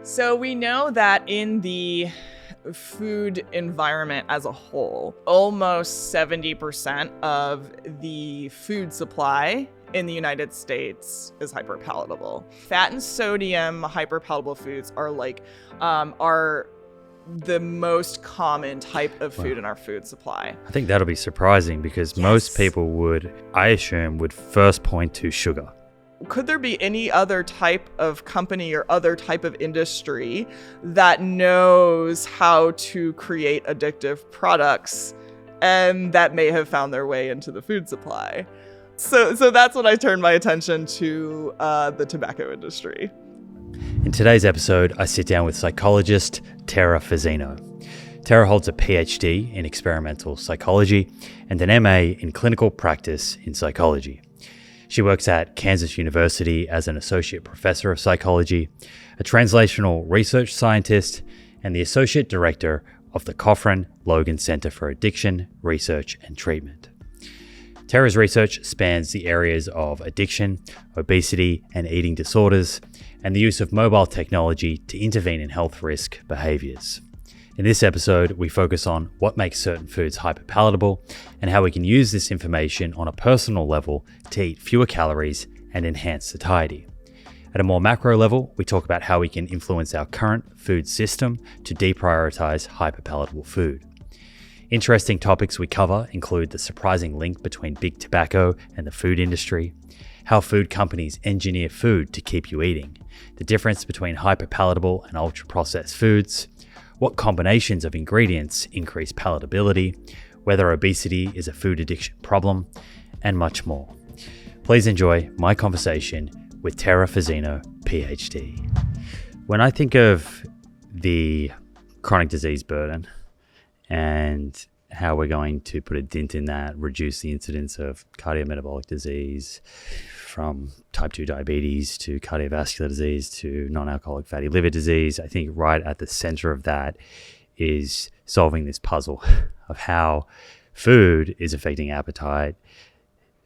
So we know that in the food environment as a whole, almost 70% of the food supply in the United States is hyperpalatable. Fat and sodium hyperpalatable foods are the most common type of food in our food supply. I think that'll be surprising because most people would first point to sugar. Could there be any other type of company or other type of industry that knows how to create addictive products and that may have found their way into the food supply? So that's when I turned my attention to the tobacco industry. In today's episode, I sit down with psychologist Tera Fazzino. Tera holds a PhD in experimental psychology and an MA in clinical practice in psychology. She works at Kansas University as an associate professor of psychology, a translational research scientist, and the associate director of the Cofrin Logan Center for Addiction, Research, and Treatment. Tera's research spans the areas of addiction, obesity, and eating disorders, and the use of mobile technology to intervene in health risk behaviors. In this episode, we focus on what makes certain foods hyperpalatable and how we can use this information on a personal level to eat fewer calories and enhance satiety. At a more macro level, we talk about how we can influence our current food system to deprioritize hyperpalatable food. Interesting topics we cover include the surprising link between big tobacco and the food industry, how food companies engineer food to keep you eating, the difference between hyperpalatable and ultra-processed foods, what combinations of ingredients increase palatability, whether obesity is a food addiction problem, and much more. Please enjoy my conversation with Tera Fazzino, PhD. When I think of the chronic disease burden and how we're going to put a dent in that, reduce the incidence of cardiometabolic disease, from type 2 diabetes to cardiovascular disease to non-alcoholic fatty liver disease, I think right at the center of that is solving this puzzle of how food is affecting appetite,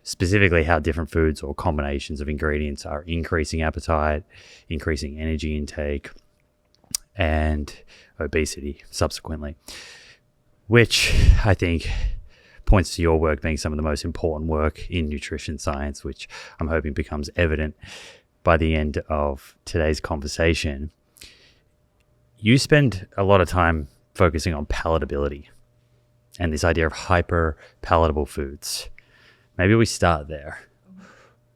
specifically how different foods or combinations of ingredients are increasing appetite, increasing energy intake, and obesity subsequently, which I think points to your work being some of the most important work in nutrition science, which I'm hoping becomes evident by the end of today's conversation. You spend a lot of time focusing on palatability and this idea of hyper-palatable foods. Maybe we start there.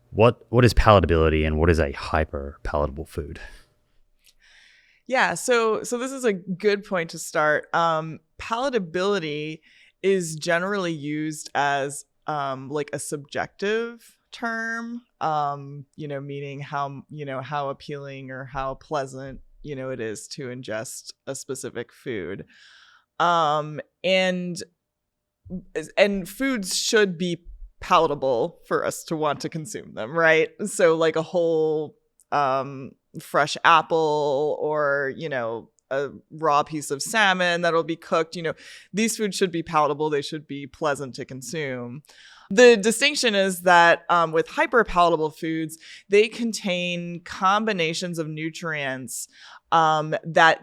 What is palatability and what is a hyper-palatable food? Yeah, so this is a good point to start. Palatability is generally used as like a subjective term, meaning how appealing or how pleasant, it is to ingest a specific food. And foods should be palatable for us to want to consume them, right? So like a whole fresh apple or, a raw piece of salmon that'll be cooked. These foods should be palatable. They should be pleasant to consume. The distinction is that with hyperpalatable foods, they contain combinations of nutrients that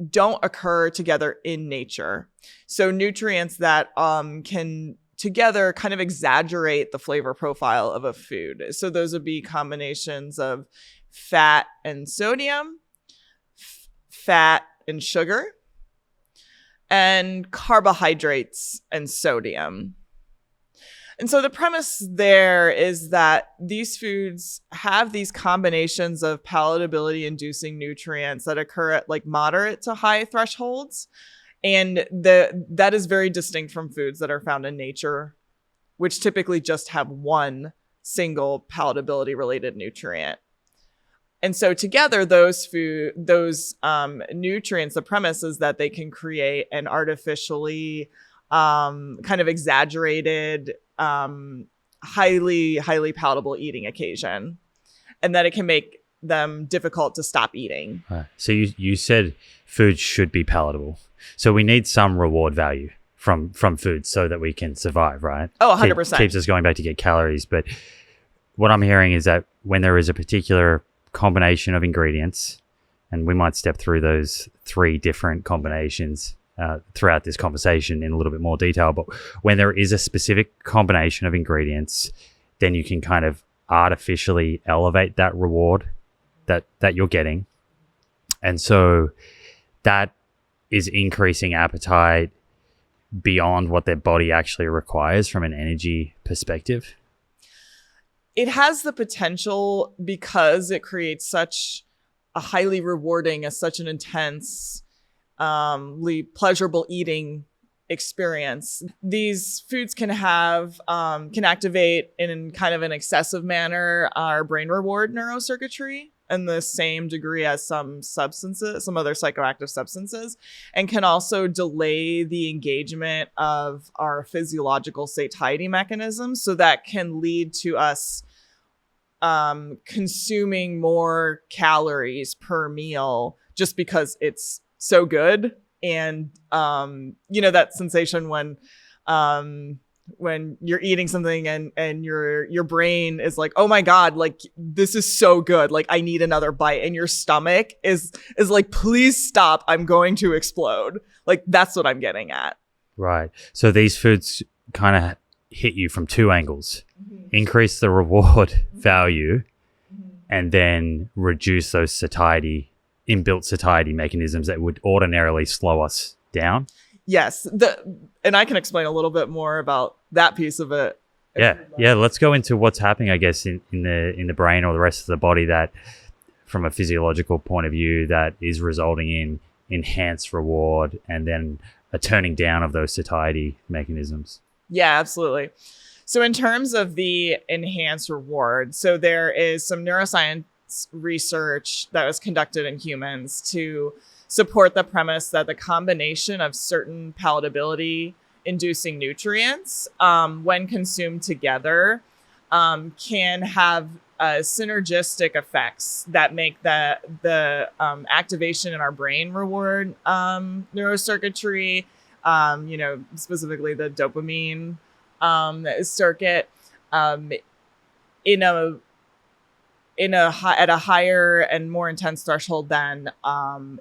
don't occur together in nature. So nutrients that can together kind of exaggerate the flavor profile of a food. So those would be combinations of fat and sodium, fat and sugar, and carbohydrates and sodium. And so the premise there is that these foods have these combinations of palatability inducing nutrients that occur at like moderate to high thresholds. And that is very distinct from foods that are found in nature, which typically just have one single palatability related nutrient. And so together, those nutrients, the premise is that they can create an artificially kind of exaggerated, highly palatable eating occasion, and that it can make them difficult to stop eating. So you said food should be palatable. So we need some reward value from food so that we can survive, right? Oh, 100%. Keeps us going back to get calories. But what I'm hearing is that when there is a particular combination of ingredients And we might step through those 3 different combinations throughout this conversation in a little bit more detail. But when there is a specific combination of ingredients, then you can kind of artificially elevate that reward that you're getting. And so that is increasing appetite beyond what their body actually requires from an energy perspective. It has the potential, because it creates such a highly rewarding, such an intense, pleasurable eating experience. These foods can activate in kind of an excessive manner our brain reward neurocircuitry in the same degree as some other psychoactive substances, and can also delay the engagement of our physiological satiety mechanisms. So that can lead to us consuming more calories per meal just because it's so good. And that sensation when you're eating something and your brain is like, oh my God, like this is so good, like I need another bite, and your stomach is like, please stop, I'm going to explode. Like that's what I'm getting at. Right. So these foods kind of hit you from 2 angles. Increase the reward value and then reduce those inbuilt satiety mechanisms that would ordinarily slow us down. Yes. And I can explain a little bit more about that piece of it. Yeah. Let's go into what's happening, I guess, in the brain or the rest of the body, that from a physiological point of view, that is resulting in enhanced reward and then a turning down of those satiety mechanisms. Yeah, absolutely. So in terms of the enhanced reward, so there is some neuroscience research that was conducted in humans to support the premise that the combination of certain palatability inducing nutrients, when consumed together, can have synergistic effects that make the activation in our brain reward neurocircuitry, specifically the dopamine circuit, at a higher and more intense threshold than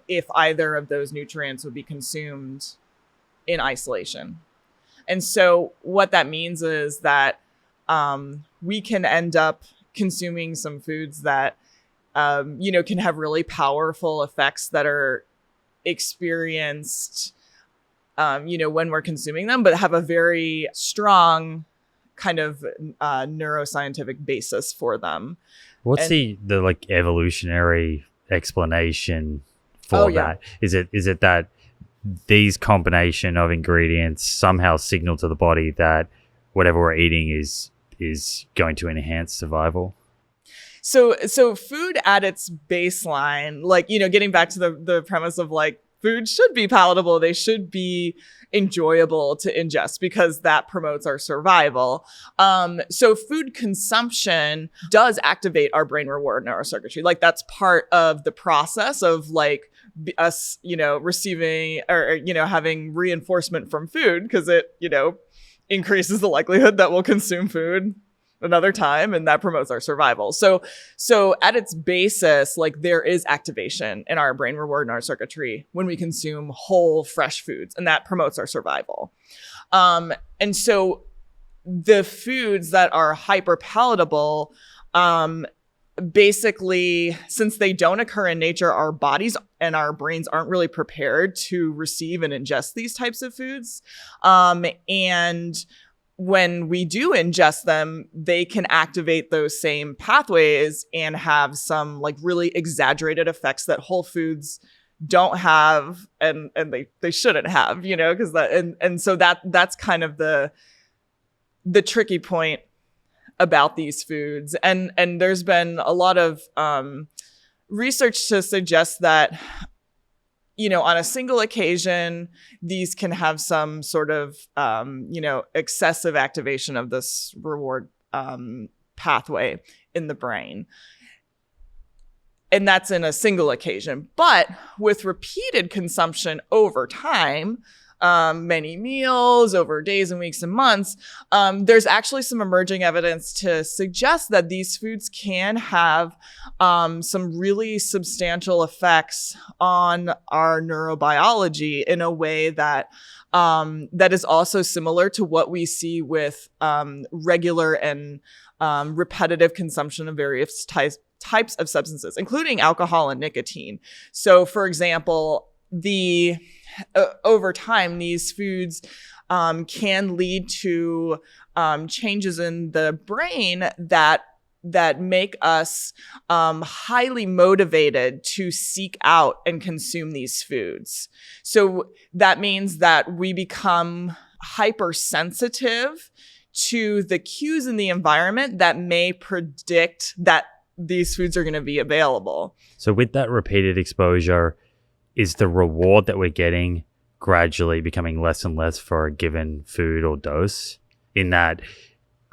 if either of those nutrients would be consumed in isolation. And so what that means is that we can end up consuming some foods that can have really powerful effects that are experienced when we're consuming them, but have a very strong kind of neuroscientific basis for them. What's the like evolutionary explanation for that? Is it that these combination of ingredients somehow signal to the body that whatever we're eating is going to enhance survival? So food at its baseline, like, getting back to the premise of like food should be palatable, they should be enjoyable to ingest because that promotes our survival. So food consumption does activate our brain reward neurocircuitry. Like that's part of the process of like us, receiving or, having reinforcement from food, because it, increases the likelihood that we'll consume food another time, and that promotes our survival. So at its basis, like there is activation in our brain reward neurocircuitry when we consume whole, fresh foods, and that promotes our survival. And so the foods that are hyperpalatable, basically, since they don't occur in nature, our bodies and our brains aren't really prepared to receive and ingest these types of foods. And when we do ingest them, they can activate those same pathways and have some like really exaggerated effects that whole foods don't have, and they shouldn't have, because so that's kind of the tricky point about these foods. And there's been a lot of research to suggest that, on a single occasion, these can have some sort of, excessive activation of this reward pathway in the brain. And that's in a single occasion. But with repeated consumption over time, many meals over days and weeks and months, there's actually some emerging evidence to suggest that these foods can have some really substantial effects on our neurobiology in a way that that is also similar to what we see with regular and repetitive consumption of various types of substances, including alcohol and nicotine. So, for example, over time, these foods can lead to changes in the brain that make us highly motivated to seek out and consume these foods. So that means that we become hypersensitive to the cues in the environment that may predict that these foods are going to be available. So with that repeated exposure, is the reward that we're getting gradually becoming less and less for a given food or dose? In that,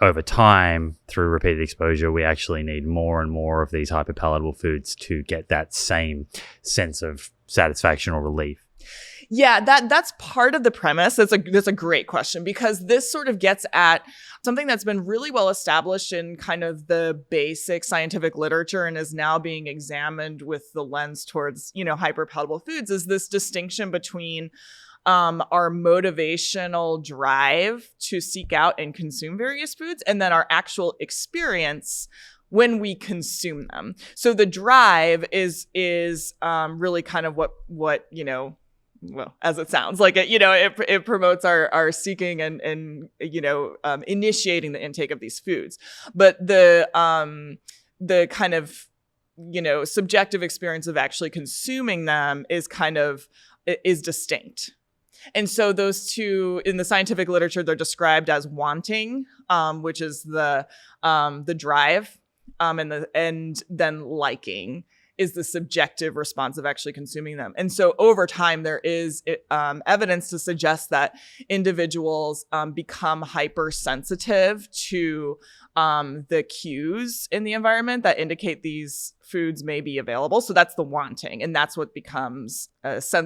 over time, through repeated exposure, we actually need more and more of these hyperpalatable foods to get that same sense of satisfaction or relief. Yeah, that's part of the premise. That's a great question, because this sort of gets at something that's been really well established in kind of the basic scientific literature and is now being examined with the lens towards, hyperpalatable foods, is this distinction between our motivational drive to seek out and consume various foods, and then our actual experience when we consume them. So the drive is really kind of what well, as it sounds like, it promotes our seeking and initiating the intake of these foods. But the kind of, subjective experience of actually consuming them is distinct. And so those two, in the scientific literature, they're described as wanting, which is the drive, and then liking is the subjective response of actually consuming them. And so over time, there is evidence to suggest that individuals become hypersensitive to the cues in the environment that indicate these foods may be available. So that's the wanting. And that's what becomes,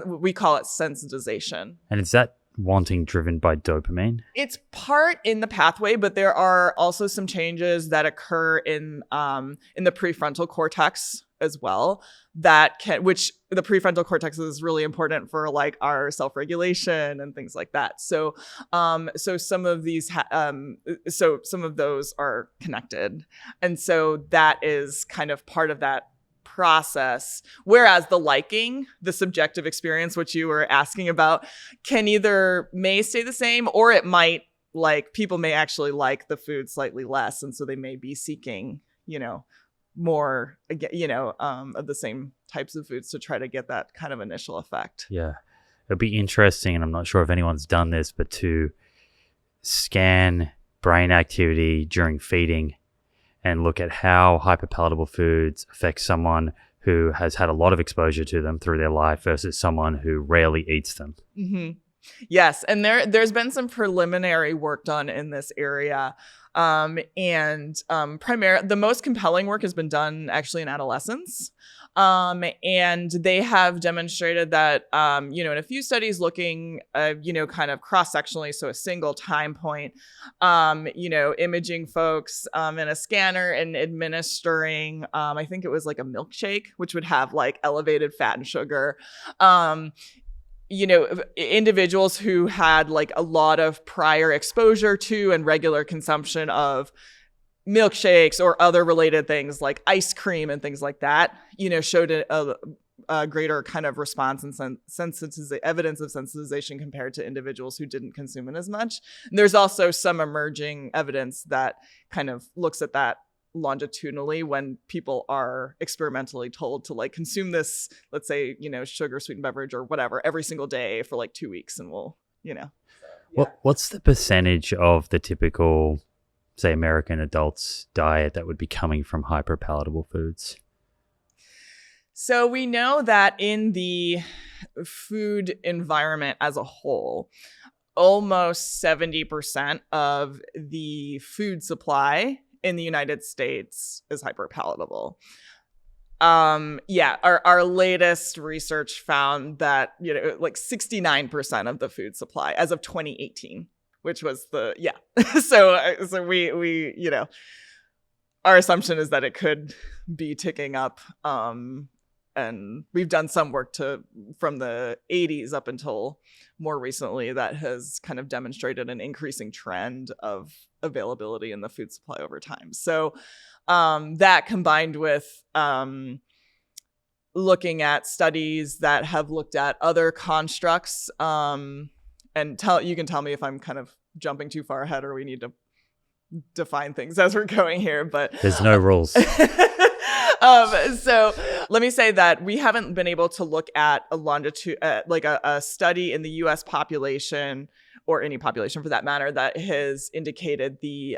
we call it sensitization. And is that wanting driven by dopamine? It's part in the pathway, but there are also some changes that occur in the prefrontal cortex as well, which the prefrontal cortex is really important for like our self-regulation and things like that. So some of these, some of those are connected. And so that is kind of part of that process. Whereas the liking, the subjective experience, which you were asking about, may stay the same, or it might, like, people may actually like the food slightly less. And so they may be seeking, more, of the same types of foods to try to get that kind of initial effect. Yeah. It'd be interesting, and I'm not sure if anyone's done this, but to scan brain activity during feeding and look at how hyperpalatable foods affect someone who has had a lot of exposure to them through their life versus someone who rarely eats them. Mm-hmm. Yes. And there's been some preliminary work done in this area. The most compelling work has been done actually in adolescents. And they have demonstrated that, in a few studies looking, kind of cross-sectionally, so a single time point, imaging folks in a scanner and administering, I think it was like a milkshake, which would have like elevated fat and sugar. Individuals who had like a lot of prior exposure to and regular consumption of milkshakes or other related things like ice cream and things like that, showed a greater kind of response and evidence of sensitization compared to individuals who didn't consume it as much. And there's also some emerging evidence that kind of looks at that longitudinally when people are experimentally told to like consume this, let's say, sugar sweetened beverage or whatever every single day for like 2 weeks, and we'll, What's the percentage of the typical, say, American adult's diet that would be coming from hyperpalatable foods? So we know that in the food environment as a whole, almost 70% of the food supply in the United States is hyperpalatable. Yeah, our latest research found that, like 69% of the food supply as of 2018, which was so we our assumption is that it could be ticking up. And we've done some work from the 80s up until more recently that has kind of demonstrated an increasing trend of availability in the food supply over time. So that combined with looking at studies that have looked at other constructs, and you can tell me if I'm kind of jumping too far ahead or we need to define things as we're going here, but there's no rules. So let me say that we haven't been able to look at a longitude, like a study in the U.S. population or any population for that matter that has indicated the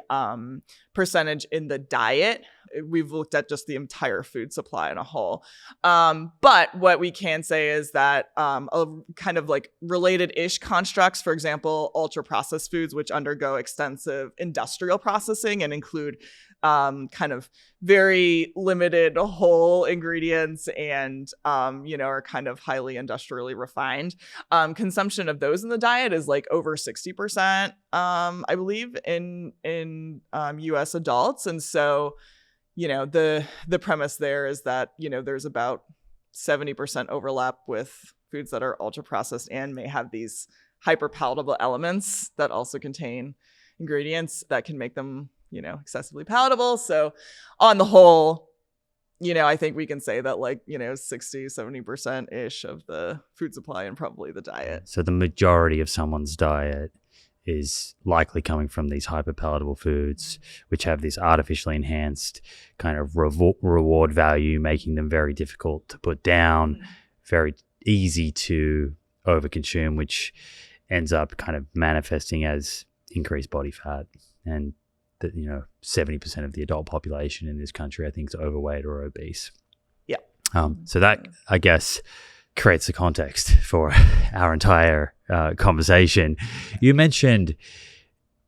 percentage in the diet. We've looked at just the entire food supply in a whole. But what we can say is that a kind of like related-ish constructs, for example, ultra-processed foods, which undergo extensive industrial processing and include kind of very limited whole ingredients and, are kind of highly industrially refined. Consumption of those in the diet is like over 60%, I believe, in U.S. adults. And so, the premise there is that, there's about 70% overlap with foods that are ultra processed and may have these hyper-palatable elements that also contain ingredients that can make them excessively palatable. So on the whole, I think we can say that 60, 70% ish of the food supply and probably the diet. So the majority of someone's diet is likely coming from these hyperpalatable foods, which have this artificially enhanced kind of reward value, making them very difficult to put down, very easy to overconsume, which ends up kind of manifesting as increased body fat. And that 70% of the adult population in this country, I think, is overweight or obese. Yeah. So that, I guess, creates the context for our entire conversation. You mentioned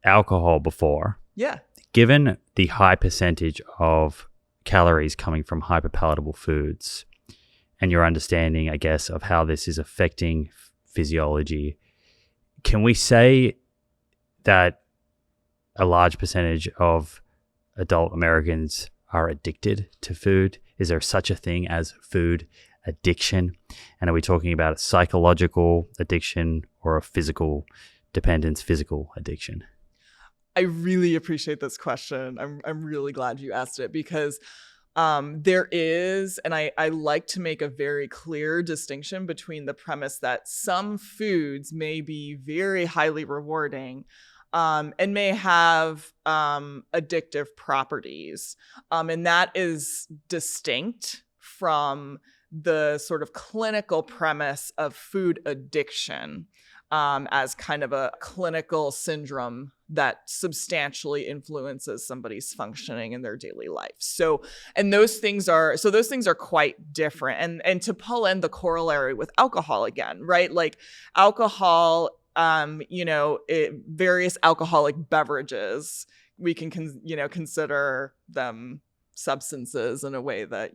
alcohol before. Yeah. Given the high percentage of calories coming from hyperpalatable foods and your understanding, I guess, of how this is affecting physiology, can we say that a large percentage of adult Americans are addicted to food? Is there such a thing as food addiction? And are we talking about a psychological addiction or a physical dependence, physical addiction? I really appreciate this question. I'm really glad you asked it because there is, and I like to make a very clear distinction between the premise that some foods may be very highly rewarding and may have addictive properties. And that is distinct from the sort of clinical premise of food addiction as kind of a clinical syndrome that substantially influences somebody's functioning in their daily life. So those things are quite different. And to pull in the corollary with alcohol again, right? Like alcohol, various alcoholic beverages, we can consider them substances in a way that,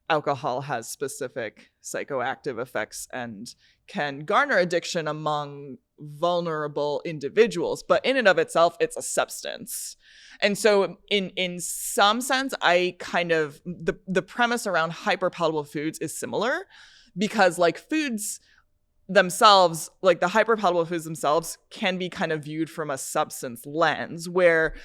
alcohol has specific psychoactive effects and can garner addiction among vulnerable individuals, but in and of itself, it's a substance. And so in some sense, I kind of, the premise around hyperpalatable foods is similar because like foods themselves, like the hyperpalatable foods themselves can be kind of viewed from a substance lens where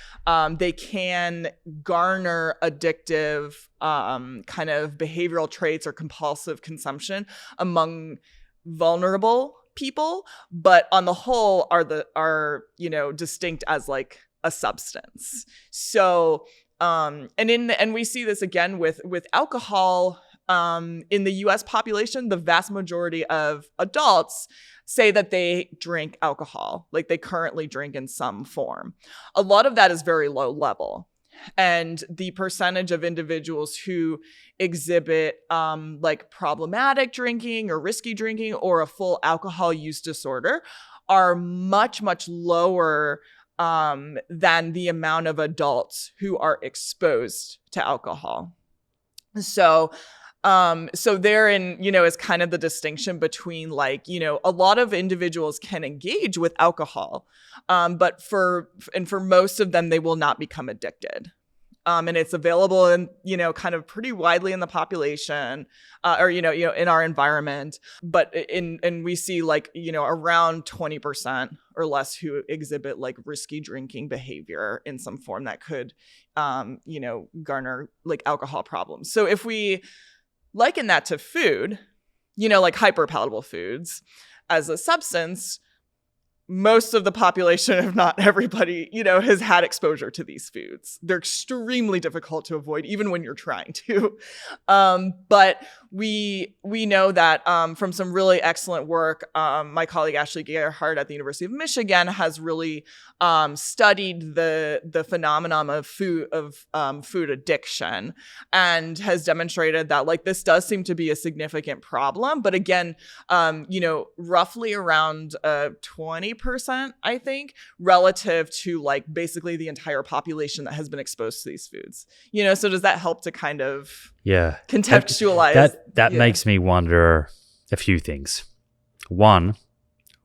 they can garner addictive kind of behavioral traits or compulsive consumption among vulnerable people, but on the whole are distinct as like a substance. So and we see this again with alcohol. In the US population, the vast majority of adults say that they drink alcohol, like they currently drink in some form. A lot of that is very low level. And the percentage of individuals who exhibit like problematic drinking or risky drinking or a full alcohol use disorder are much, much lower than the amount of adults who are exposed to alcohol. So therein, is kind of the distinction between like, a lot of individuals can engage with alcohol, but for most of them, they will not become addicted. And it's available in, kind of pretty widely in the population, or, in our environment. But and we see like, around 20% or less who exhibit like risky drinking behavior in some form that could, garner like alcohol problems. So if we liken that to food, like hyperpalatable foods as a substance, most of the population, if not everybody, has had exposure to these foods. They're extremely difficult to avoid, even when you're trying to. But we know that from some really excellent work, my colleague Ashley Gerhardt at the University of Michigan has really studied the phenomenon of food addiction, and has demonstrated that like this does seem to be a significant problem. But again, roughly around 20%, I think, relative to like basically the entire population that has been exposed to these foods. So does that help to kind of contextualize? That makes me wonder a few things. One,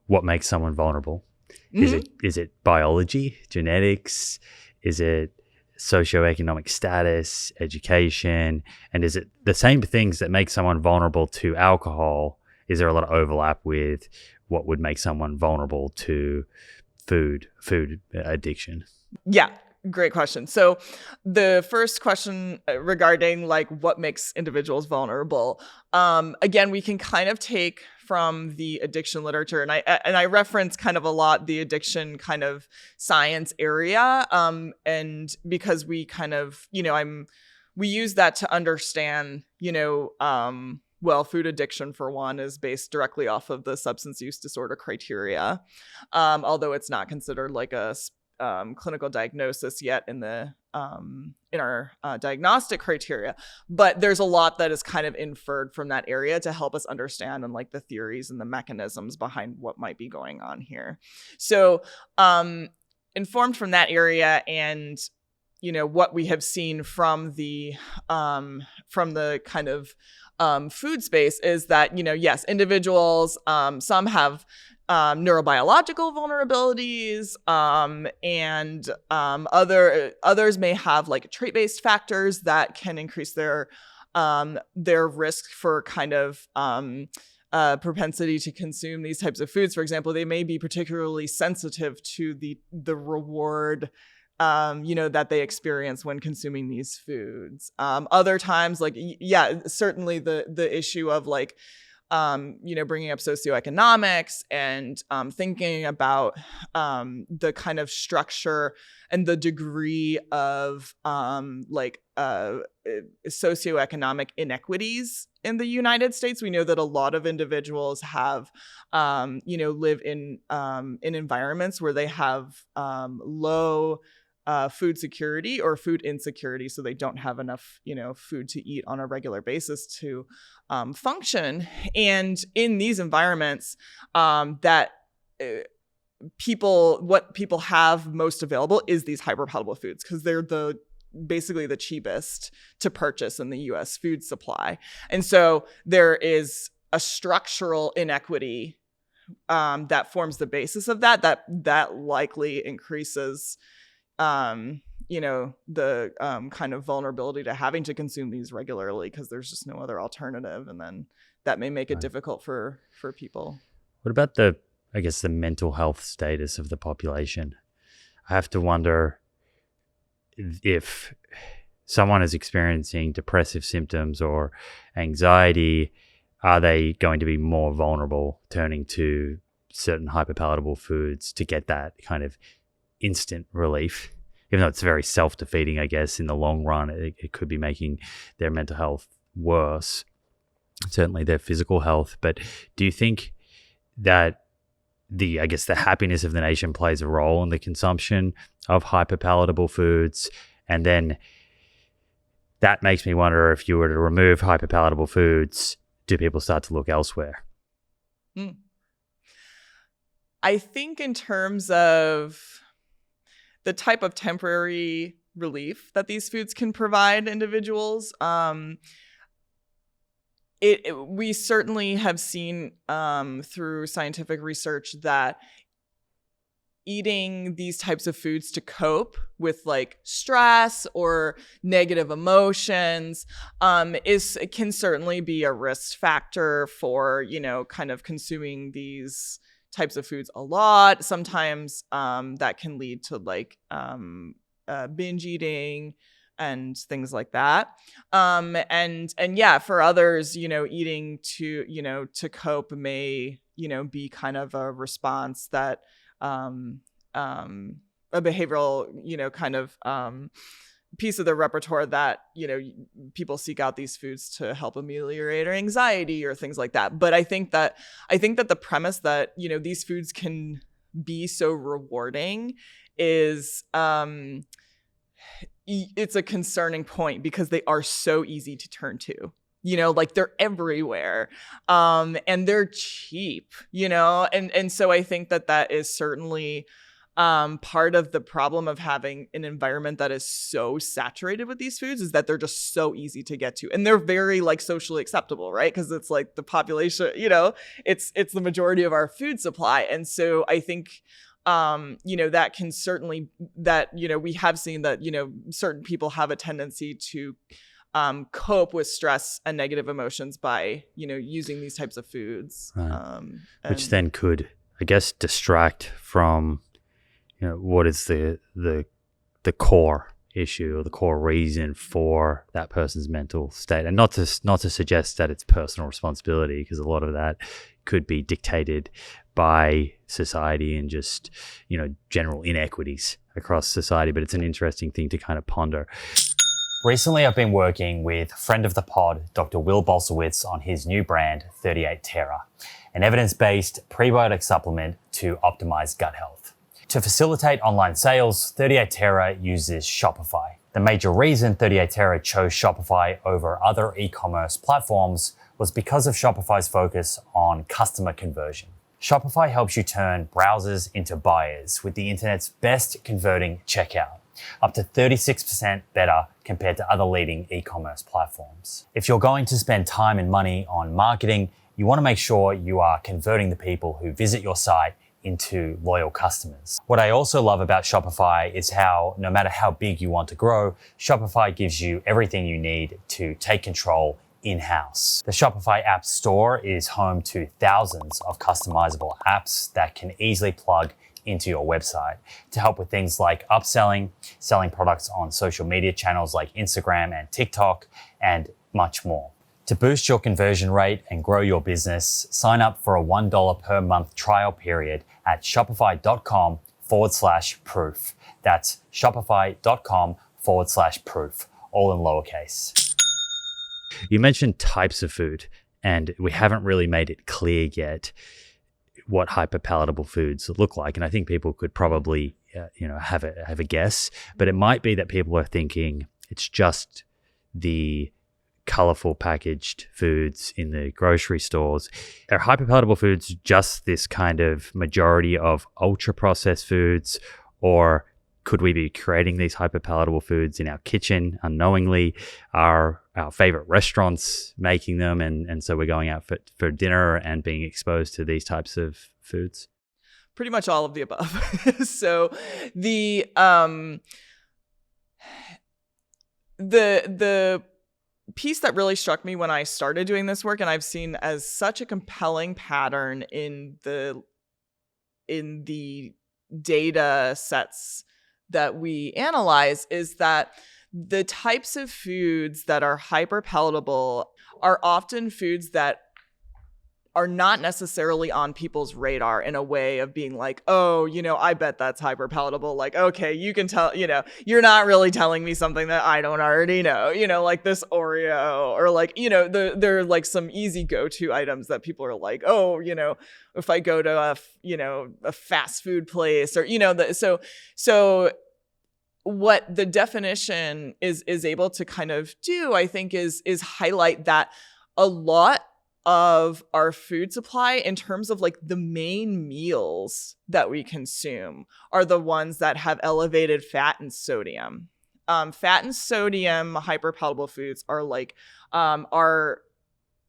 what makes someone vulnerable? Is it biology, genetics? Is it socioeconomic status, education? And is it the same things that make someone vulnerable to alcohol? Is there a lot of overlap with what would make someone vulnerable to food addiction? Yeah, great question. So the first question regarding like what makes individuals vulnerable, again, we can kind of take from the addiction literature, and I reference kind of a lot the addiction kind of science area, and because we kind of, we use that to understand, well, food addiction, for one, is based directly off of the substance use disorder criteria, although it's not considered like a clinical diagnosis yet in the in our diagnostic criteria. But there's a lot that is kind of inferred from that area to help us understand and like the theories and the mechanisms behind what might be going on here. So informed from that area, and what we have seen from the kind of food space is that, yes, individuals, some have neurobiological vulnerabilities, and others may have like trait-based factors that can increase their risk for kind of propensity to consume these types of foods. For example, they may be particularly sensitive to the reward that they experience when consuming these foods. Other times, like, certainly the issue of like, bringing up socioeconomics and thinking about the kind of structure and the degree of socioeconomic inequities in the United States. We know that a lot of individuals have, live in environments where they have low food security or food insecurity, so they don't have enough, food to eat on a regular basis to function. And in these environments, what people have most available is these hyperpalatable foods, because they're basically the cheapest to purchase in the U.S. food supply. And so there is a structural inequity that forms the basis of that likely increases the kind of vulnerability to having to consume these regularly, because there's just no other alternative. And then that may make it difficult for people. What about the mental health status of the population? I have to wonder if someone is experiencing depressive symptoms or anxiety, are they going to be more vulnerable turning to certain hyperpalatable foods to get that kind of instant relief? Even though it's very self-defeating, I guess, in the long run, it could be making their mental health worse, certainly their physical health. But do you think that the happiness of the nation plays a role in the consumption of hyperpalatable foods? And then that makes me wonder, if you were to remove hyperpalatable foods, do people start to look elsewhere? I think in terms of the type of temporary relief that these foods can provide individuals. We certainly have seen through scientific research that eating these types of foods to cope with like stress or negative emotions can certainly be a risk factor for, kind of consuming these types of foods a lot. Sometimes that can lead to like binge eating and things like that. And yeah, for others, eating to cope may, be kind of a response that a behavioral, kind of piece of the repertoire that, people seek out these foods to help ameliorate or anxiety or things like that. But I think that the premise that, these foods can be so rewarding is it's a concerning point because they are so easy to turn to. Like they're everywhere, and they're cheap, and so I think that is certainly part of the problem of having an environment that is so saturated with these foods is that they're just so easy to get to, and they're very like socially acceptable, right? Because it's like the population, it's the majority of our food supply, and so I think that can certainly we have seen that certain people have a tendency to cope with stress and negative emotions by, using these types of foods. Right. Which then could, I guess, distract from, what is the core issue or the core reason for that person's mental state. And not to suggest that it's personal responsibility, because a lot of that could be dictated by society and just, general inequities across society. But it's an interesting thing to kind of ponder. Recently, I've been working with friend of the pod, Dr. Will Bolsowitz, on his new brand, 38 Tera, an evidence-based prebiotic supplement to optimize gut health. To facilitate online sales, 38 Tera uses Shopify. The major reason 38 Tera chose Shopify over other e-commerce platforms was because of Shopify's focus on customer conversion. Shopify helps you turn browsers into buyers with the internet's best converting checkout, up to 36% better compared to other leading e-commerce platforms. If you're going to spend time and money on marketing, you want to make sure you are converting the people who visit your site into loyal customers. What I also love about Shopify is how, no matter how big you want to grow, Shopify gives you everything you need to take control in-house. The Shopify App Store is home to thousands of customizable apps that can easily plug into your website to help with things like upselling, selling products on social media channels like Instagram and TikTok, and much more. To boost your conversion rate and grow your business, sign up for a $1 per month trial period at shopify.com/proof. That's shopify.com/proof, all in lowercase. You mentioned types of food, and we haven't really made it clear yet what hyperpalatable foods look like. And I think people could probably, have a guess, but it might be that people are thinking it's just the colorful packaged foods in the grocery stores. Are hyperpalatable foods just this kind of majority of ultra processed foods, or could we be creating these hyperpalatable foods in our kitchen unknowingly? Are our favorite restaurants making them, and so we're going out for dinner and being exposed to these types of foods? Pretty much all of the above. So the piece that really struck me when I started doing this work, and I've seen as such a compelling pattern in the data sets that we analyze, is that the types of foods that are hyperpalatable are often foods that are not necessarily on people's radar in a way of being like, oh, I bet that's hyperpalatable. Like, okay, you can tell, you're not really telling me something that I don't already know, like this Oreo, or like, they're like some easy go-to items that people are like, oh, if I go to a fast food place, or, so what the definition is able to kind of do, I think, is highlight that a lot of our food supply, in terms of like the main meals that we consume, are the ones that have elevated fat and sodium. fat and sodium hyperpalatable foods are like are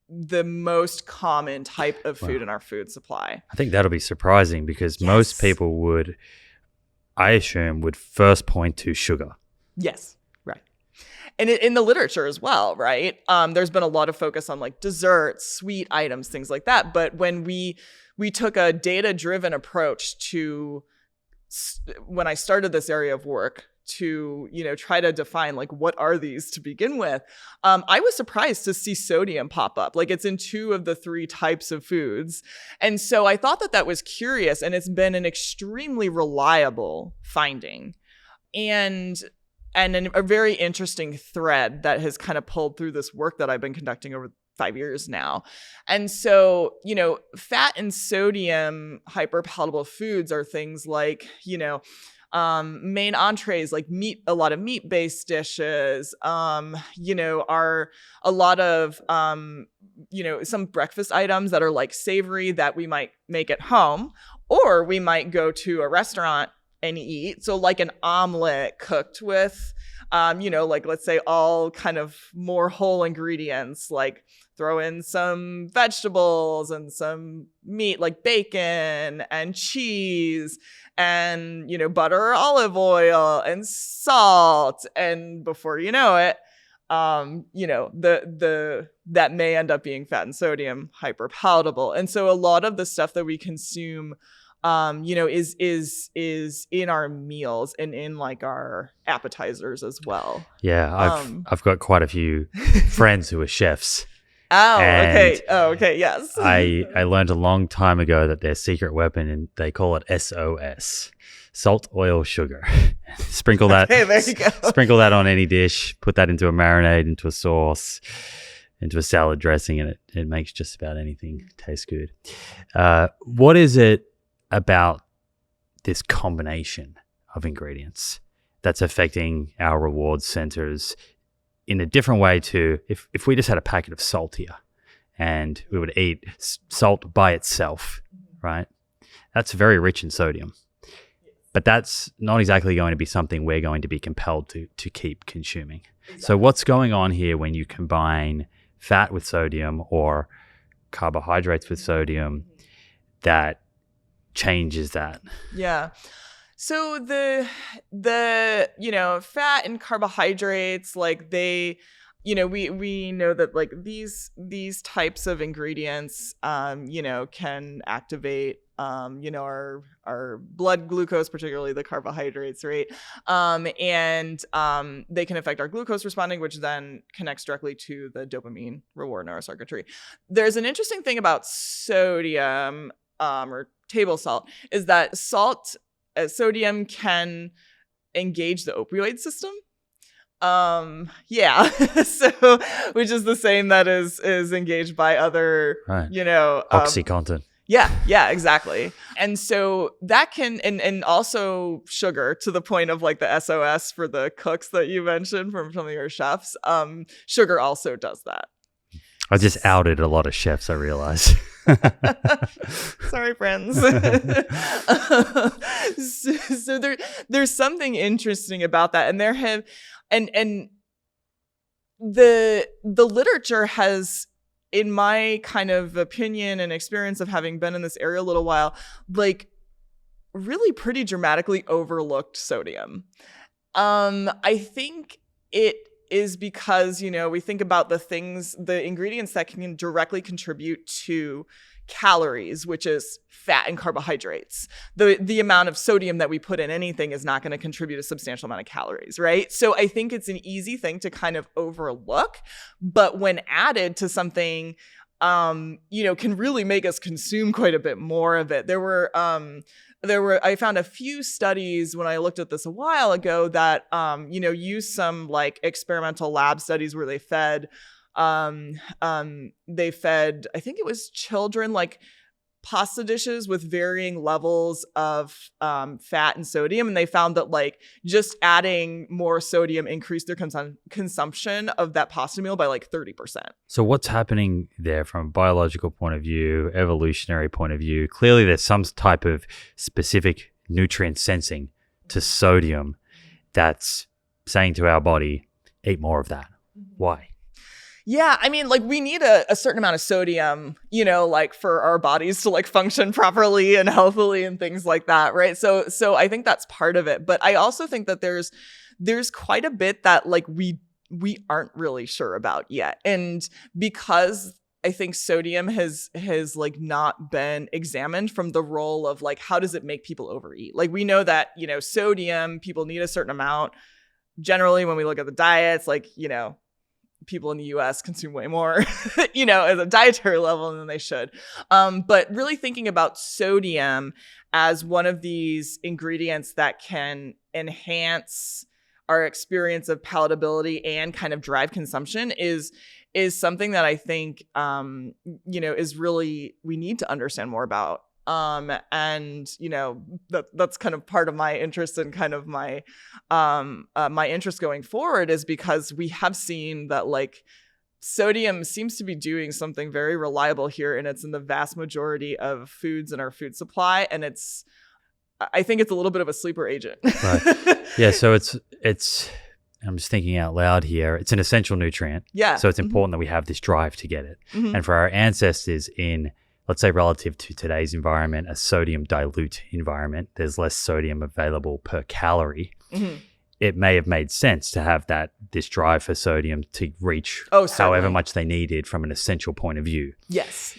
the most common type of food in our food supply. I think that'll be surprising because most people would, I assume, would first point to sugar. Yes, right. And in the literature as well, right? There's been a lot of focus on like desserts, sweet items, things like that. But when we took a data-driven approach to when I started this area of work to, try to define like what are these to begin with, I was surprised to see sodium pop up. Like it's in 2 of the 3 types of foods. And so I thought that was curious, and it's been an extremely reliable finding. And a very interesting thread that has kind of pulled through this work that I've been conducting over 5 years now. And so, fat and sodium hyperpalatable foods are things like, main entrees like meat, a lot of meat-based dishes, are a lot of, some breakfast items that are like savory that we might make at home, or we might go to a restaurant and eat. So like an omelet cooked with, like let's say all kind of more whole ingredients, like throw in some vegetables and some meat like bacon and cheese and, butter or olive oil and salt. And before you know it, that may end up being fat and sodium hyperpalatable. And so a lot of the stuff that we consume is in our meals and in like our appetizers as well. Yeah, I've got quite a few friends who are chefs. Okay. Yes. I learned a long time ago that their secret weapon, and they call it SOS, salt, oil, sugar. Sprinkle that. Okay, there you go. Sprinkle that on any dish. Put that into a marinade, into a sauce, into a salad dressing, and it makes just about anything taste good. What is it about this combination of ingredients that's affecting our reward centers in a different way to if we just had a packet of salt here and we would eat salt by itself, right? That's very rich in sodium, but that's not exactly going to be something we're going to be compelled to keep consuming. Exactly. So what's going on here when you combine fat with sodium or carbohydrates with sodium that changes that? Yeah. So the fat and carbohydrates, like they, we know that like these types of ingredients, can activate, our blood glucose, particularly the carbohydrates, right? And they can affect our glucose responding, which then connects directly to the dopamine reward neurocircuitry. There's an interesting thing about sodium, or table salt, is that sodium can engage the opioid system. So which is the same that is engaged by other, right. OxyContin. Yeah, exactly. And so that can, and also sugar, to the point of like the SOS for the cooks that you mentioned from some of your chefs. Sugar also does that. I just outed a lot of chefs, I realize. Sorry, friends. So there's something interesting about that. And there have, and the literature has, in my kind of opinion and experience of having been in this area a little while, like really pretty dramatically overlooked sodium. I think it is because, we think about the ingredients that can directly contribute to calories, which is fat and carbohydrates. The amount of sodium that we put in anything is not going to contribute a substantial amount of calories, right? So I think it's an easy thing to kind of overlook, but when added to something, can really make us consume quite a bit more of it. I found a few studies when I looked at this a while ago that, used some like experimental lab studies where they fed, I think it was children, like pasta dishes with varying levels of fat and sodium. And they found that like just adding more sodium increased their consumption of that pasta meal by like 30%. So what's happening there from a biological point of view, evolutionary point of view? Clearly there's some type of specific nutrient sensing to sodium that's saying to our body, eat more of that. Why? Yeah, I mean, like we need a certain amount of sodium, like for our bodies to like function properly and healthily and things like that, right? So I think that's part of it. But I also think that there's quite a bit that like we aren't really sure about yet. And because I think sodium has like not been examined from the role of like, how does it make people overeat? Like we know that, sodium, people need a certain amount. Generally, when we look at the diets, like, people in the US consume way more, at a dietary level than they should. But really thinking about sodium as one of these ingredients that can enhance our experience of palatability and kind of drive consumption is something that I think, is really, we need to understand more about. And that's kind of part of my interest and kind of my interest going forward is because we have seen that like sodium seems to be doing something very reliable here, and it's in the vast majority of foods in our food supply, and I think it's a little bit of a sleeper agent. Right. Yeah, so it's I'm just thinking out loud here. It's an essential nutrient. Yeah. So it's important that we have this drive to get it. And for our ancestors in, let's say, relative to today's environment, a sodium dilute environment, there's less sodium available per calorie. It may have made sense to have this drive for sodium to reach however much they needed from an essential point of view. Yes.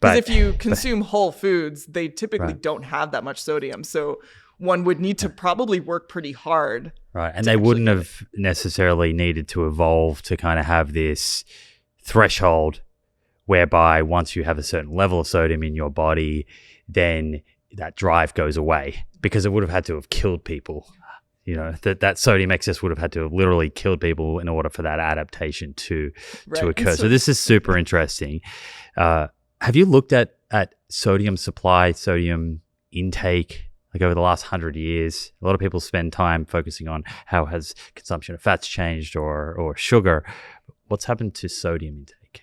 Because if you consume whole foods, they typically don't have that much sodium. So one would need to probably work pretty hard. Right. And they wouldn't have necessarily needed to evolve to kind of have this threshold whereby once you have a certain level of sodium in your body, then that drive goes away, because it would have had to have killed people. That sodium excess would have had to have literally killed people in order for that adaptation to occur. So this is super interesting. Have you looked at sodium supply, sodium intake, like over the last 100 years? A lot of people spend time focusing on how has consumption of fats changed or sugar. What's happened to sodium intake?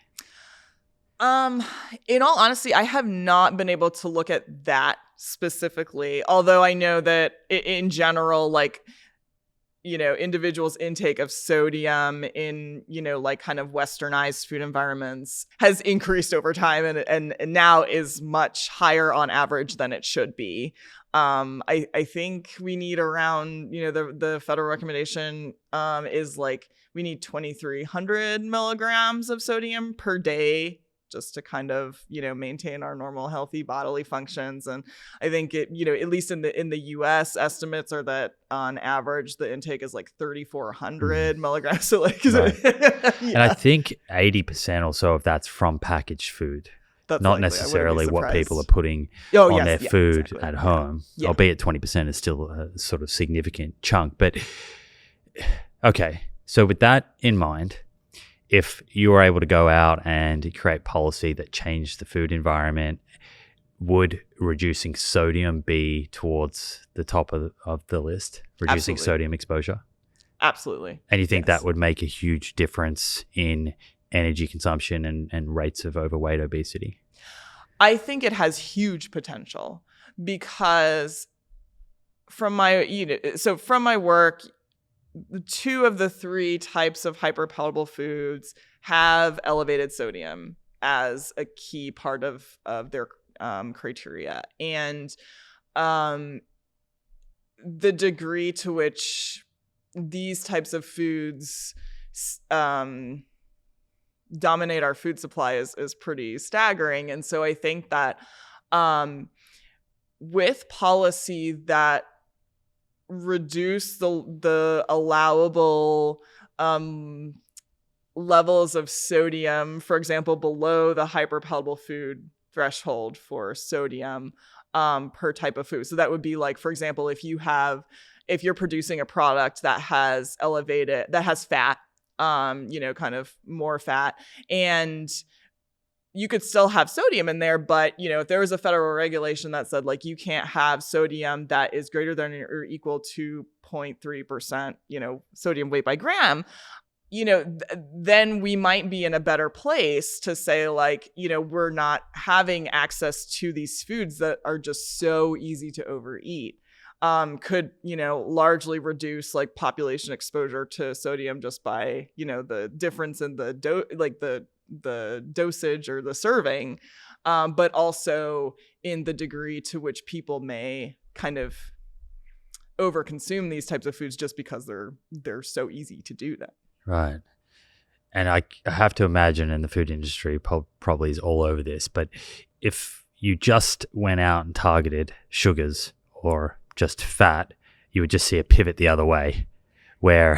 In all honesty, I have not been able to look at that specifically, although I know that in general, like, individuals' intake of sodium in, like kind of westernized food environments has increased over time and now is much higher on average than it should be. I think we need around, the federal recommendation is like we need 2,300 milligrams of sodium per day just to kind of, maintain our normal healthy bodily functions. And I think it, at least in the US, estimates are that on average the intake is like 3,400 milligrams. So like, right. And I think 80% or so of that's from packaged food. That's not necessarily what people are putting on their food at home, albeit 20% is still a sort of significant chunk. But okay, so with that in mind, if you were able to go out and create policy that changed the food environment, would reducing sodium be towards the top of the list, reducing sodium exposure? Absolutely. And you think that would make a huge difference in energy consumption and rates of overweight, obesity? I think it has huge potential because from my work, 2 of the 3 types of hyperpalatable foods have elevated sodium as a key part of their criteria. And the degree to which these types of foods dominate our food supply is pretty staggering. And so I think that with policy that reduce the allowable levels of sodium, for example, below the hyperpalatable food threshold for sodium per type of food. So that would be like, for example, if you're producing a product that has fat, kind of more fat, and you could still have sodium in there, but, if there was a federal regulation that said, like, you can't have sodium that is greater than or equal to 0.3%, sodium weight by gram, then we might be in a better place to say, like, we're not having access to these foods that are just so easy to overeat. could, largely reduce like population exposure to sodium just by, the difference in the the dosage or the serving, but also in the degree to which people may kind of overconsume these types of foods just because they're so easy to do that. Right. And I have to imagine, in the food industry probably is all over this, but if you just went out and targeted sugars or just fat, you would just see a pivot the other way, where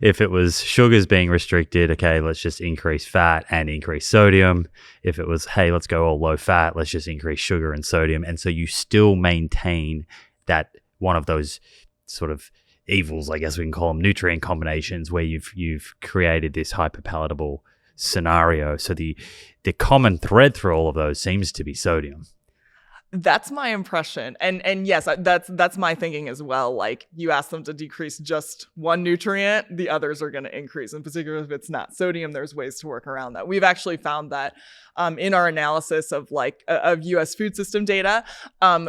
if it was sugars being restricted, okay, let's just increase fat and increase sodium. If it was, hey, let's go all low fat, let's just increase sugar and sodium. And so you still maintain that one of those sort of evils, I guess we can call them, nutrient combinations, where you've created this hyperpalatable scenario. So the common thread through all of those seems to be sodium. That's my impression. And yes, that's my thinking as well. Like, you ask them to decrease just one nutrient, the others are going to increase. In particular, if it's not sodium, there's ways to work around that. We've actually found that in our analysis of of US food system data,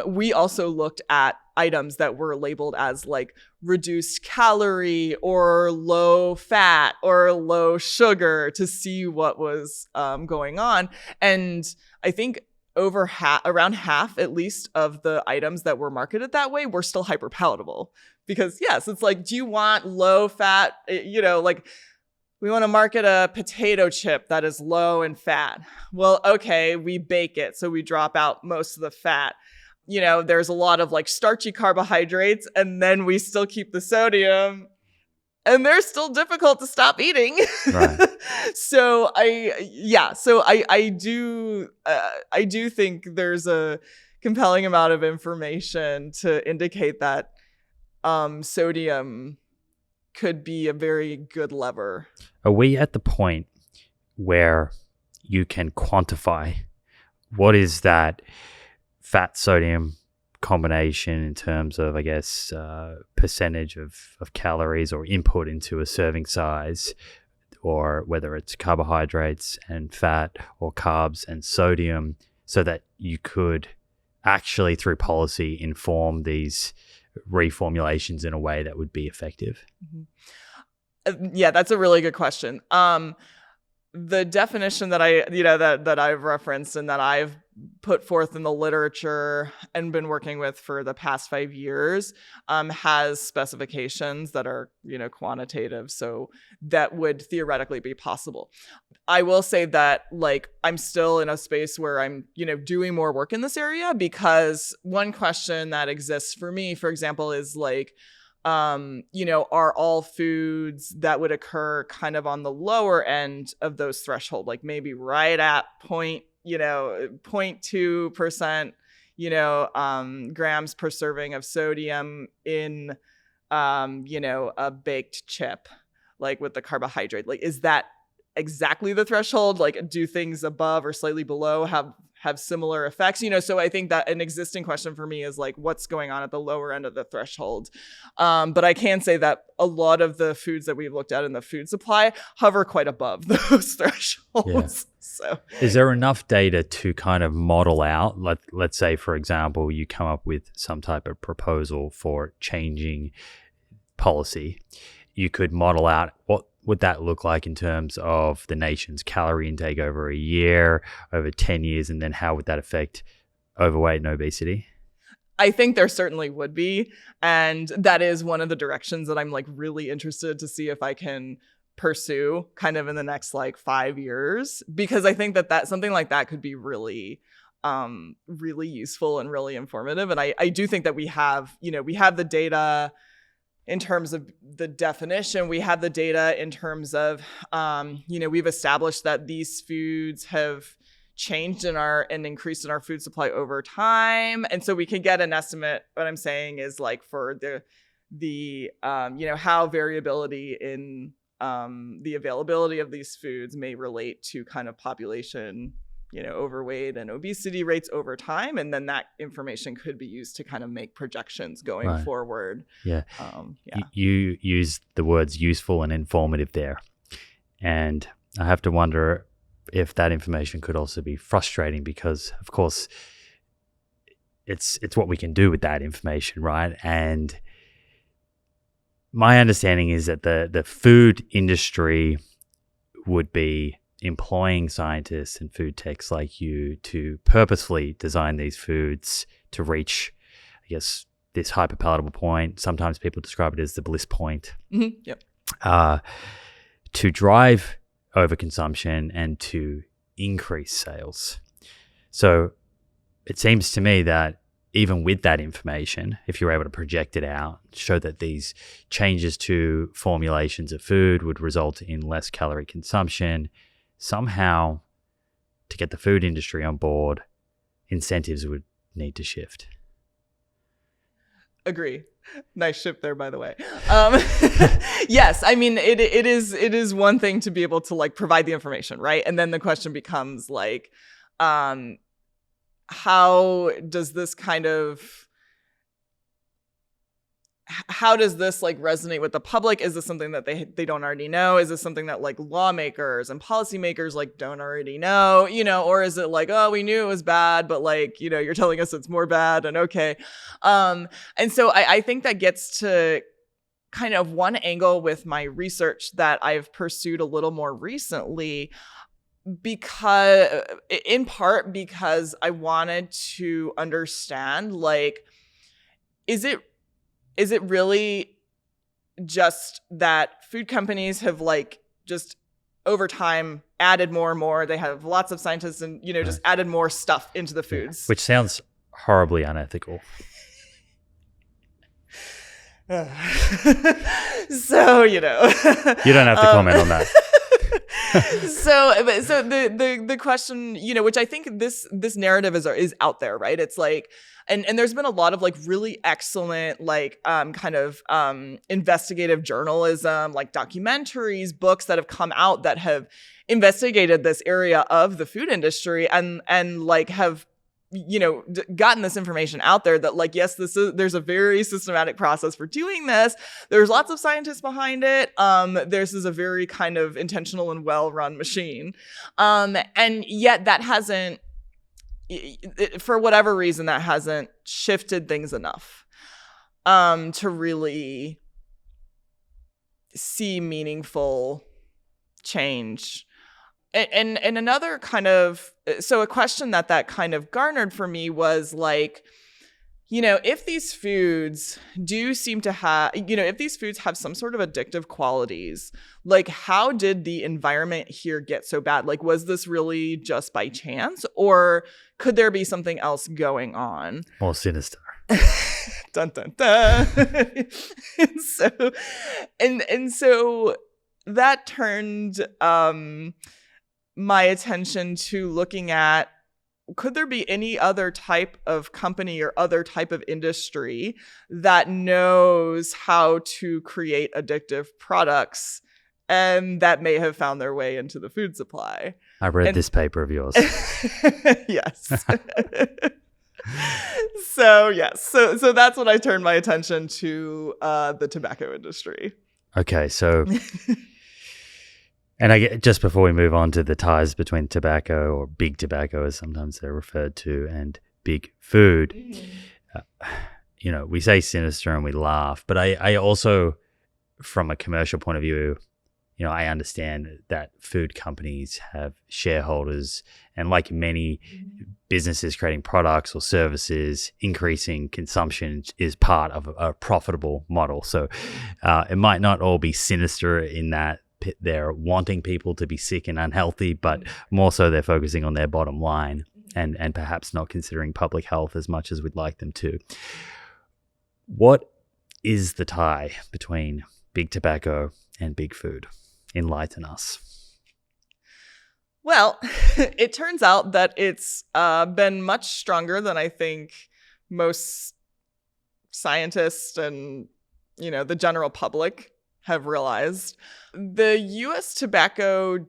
we also looked at items that were labeled as like reduced calorie or low fat or low sugar to see what was going on. And I think around half at least of the items that were marketed that way were still hyperpalatable. Because yes, it's like, do you want low fat, like we want to market a potato chip that is low in fat. Well, okay, we bake it, so we drop out most of the fat. There's a lot of like starchy carbohydrates, and then we still keep the sodium, and they're still difficult to stop eating. Right. So I do think there's a compelling amount of information to indicate that sodium could be a very good lever. Are we at the point where you can quantify what is that fat sodium combination in terms of, I guess, percentage of calories or input into a serving size, or whether it's carbohydrates and fat or carbs and sodium, so that you could actually, through policy, inform these reformulations in a way that would be effective? Mm-hmm. Yeah, that's a really good question. The definition that that I've referenced and that I've put forth in the literature and been working with for the past 5 years has specifications that are, quantitative. So that would theoretically be possible. I will say that I'm still in a space where I'm, doing more work in this area, because one question that exists for me, for example, is are all foods that would occur kind of on the lower end of those threshold, like maybe right at 0.2%, grams per serving of sodium in, a baked chip, like with the carbohydrate, like, is that exactly the threshold? Like, do things above or slightly below have similar effects? So I think that an existing question for me is like, what's going on at the lower end of the threshold? But I can say that a lot of the foods that we've looked at in the food supply hover quite above those thresholds. Yeah. So is there enough data to kind of model out, let's say, for example, you come up with some type of proposal for changing policy, you could model out what would that look like in terms of the nation's calorie intake over a year, over 10 years, and then how would that affect overweight and obesity? I think there certainly would be. And that is one of the directions that I'm really interested to see if I can pursue kind of in the next 5 years, because I think that something like that could be really, really useful and really informative. And I do think that we have the data in terms of the definition. We have the data in terms of, we've established that these foods have changed and increased in our food supply over time. And so we can get an estimate. What I'm saying is for the how variability in the availability of these foods may relate to kind of population, overweight and obesity rates over time. And then that information could be used to kind of make projections going forward. Yeah. You use the words useful and informative there. And I have to wonder if that information could also be frustrating, because, of course, it's what we can do with that information, right? And my understanding is that the food industry would be employing scientists and food techs like you to purposefully design these foods to reach, I guess, this hyperpalatable point. Sometimes people describe it as the bliss point. Mm-hmm. Yep. To drive overconsumption and to increase sales. So it seems to me that even with that information, if you're able to project it out, show that these changes to formulations of food would result in less calorie consumption, somehow to get the food industry on board, incentives would need to shift. Agree. Nice shift there, by the way. Yes, I mean, it is one thing to be able to like provide the information, right? And then the question becomes like, how does this like resonate with the public? Is this something that they don't already know? Is this something that like lawmakers and policymakers like don't already know, or is it like, oh, we knew it was bad, but like, you're telling us it's more bad and okay. And so I think that gets to kind of one angle with my research that I've pursued a little more recently, because in part because I wanted to understand, like, is it really just that food companies have like just over time added more and more? They have lots of scientists and, just added more stuff into the foods. Which sounds horribly unethical. So, You don't have to comment on that. So the question, which I think this narrative is out there, right? It's like, and there's been a lot of like really excellent, like, kind of, investigative journalism, like documentaries, books that have come out that have investigated this area of the food industry and like have, gotten this information out there that like, yes, there's a very systematic process for doing this. There's lots of scientists behind it. This is a very kind of intentional and well-run machine. And yet that hasn't, for whatever reason, that hasn't shifted things enough, to really see meaningful change. And another kind of, so a question that kind of garnered for me was like, if these foods do seem to have, if these foods have some sort of addictive qualities, like how did the environment here get so bad? Like, was this really just by chance, or could there be something else going on? More sinister. Dun, dun, dun. So that turned, my attention to looking at, could there be any other type of company or other type of industry that knows how to create addictive products and that may have found their way into the food supply? I read this paper of yours. Yes. So yes. So that's when I turned my attention to the tobacco industry. Okay, so and I get, just before we move on to the ties between tobacco, or big tobacco as sometimes they're referred to, and big food, we say sinister and we laugh, but I also, from a commercial point of view, I understand that food companies have shareholders, and like many businesses creating products or services, increasing consumption is part of a profitable model. So it might not all be sinister in that they're wanting people to be sick and unhealthy, but more so they're focusing on their bottom line and perhaps not considering public health as much as we'd like them to. What is the tie between big tobacco and big food? Enlighten us. Well, it turns out that it's been much stronger than I think most scientists and, the general public have realized. The U.S. tobacco,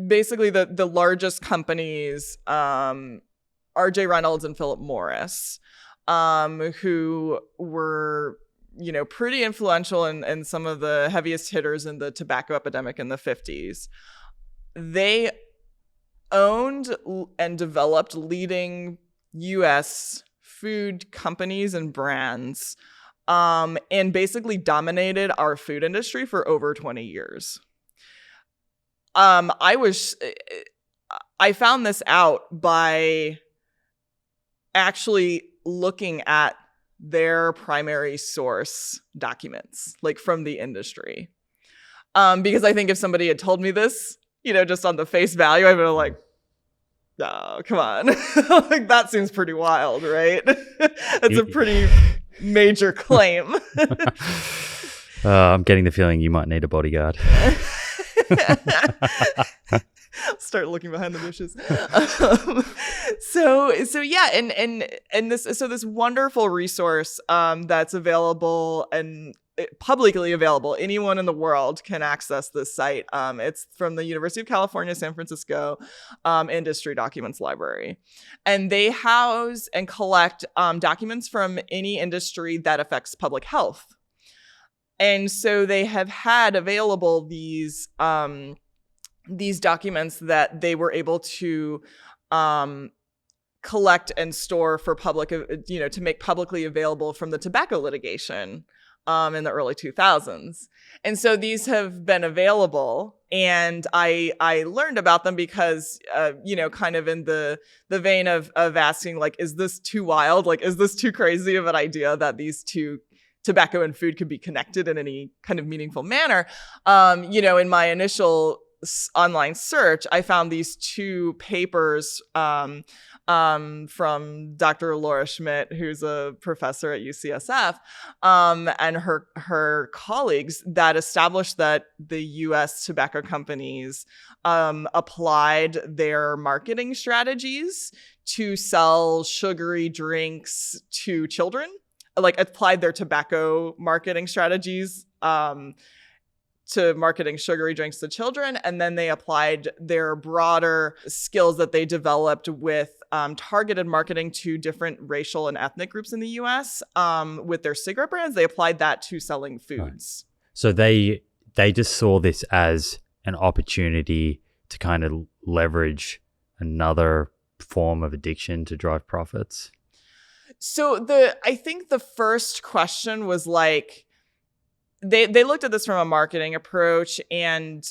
basically the largest companies, R.J. Reynolds and Philip Morris, who were, pretty influential and some of the heaviest hitters in the tobacco epidemic in the 50s. They owned and developed leading U.S. food companies and brands, and basically dominated our food industry for over 20 years. I found this out by actually looking at their primary source documents, like from the industry. Because I think if somebody had told me this, just on the face value, I'd be like, oh, come on. Like, that seems pretty wild, right? It's a pretty major claim. I'm getting the feeling you might need a bodyguard. Start looking behind the bushes. So yeah, and this wonderful resource that's available and publicly available. Anyone in the world can access this site. It's from the University of California, San Francisco Industry Documents Library. And they house and collect documents from any industry that affects public health. And so they have had available these documents that they were able to collect and store for public, to make publicly available from the tobacco litigation in the early 2000s. And so these have been available, and I learned about them because, kind of in the vein of asking, like, is this too wild? Like, is this too crazy of an idea that these two, tobacco and food, could be connected in any kind of meaningful manner? In my initial online search, I found these two papers from Dr. Laura Schmidt, who's a professor at UCSF, and her colleagues, that established that the U.S. tobacco companies applied their marketing strategies to sell sugary drinks to children, like applied their tobacco marketing strategies to marketing sugary drinks to children. And then they applied their broader skills that they developed with targeted marketing to different racial and ethnic groups in the US with their cigarette brands. They applied that to selling foods. Right. So they just saw this as an opportunity to kind of leverage another form of addiction to drive profits. So I think the first question was like, they looked at this from a marketing approach, and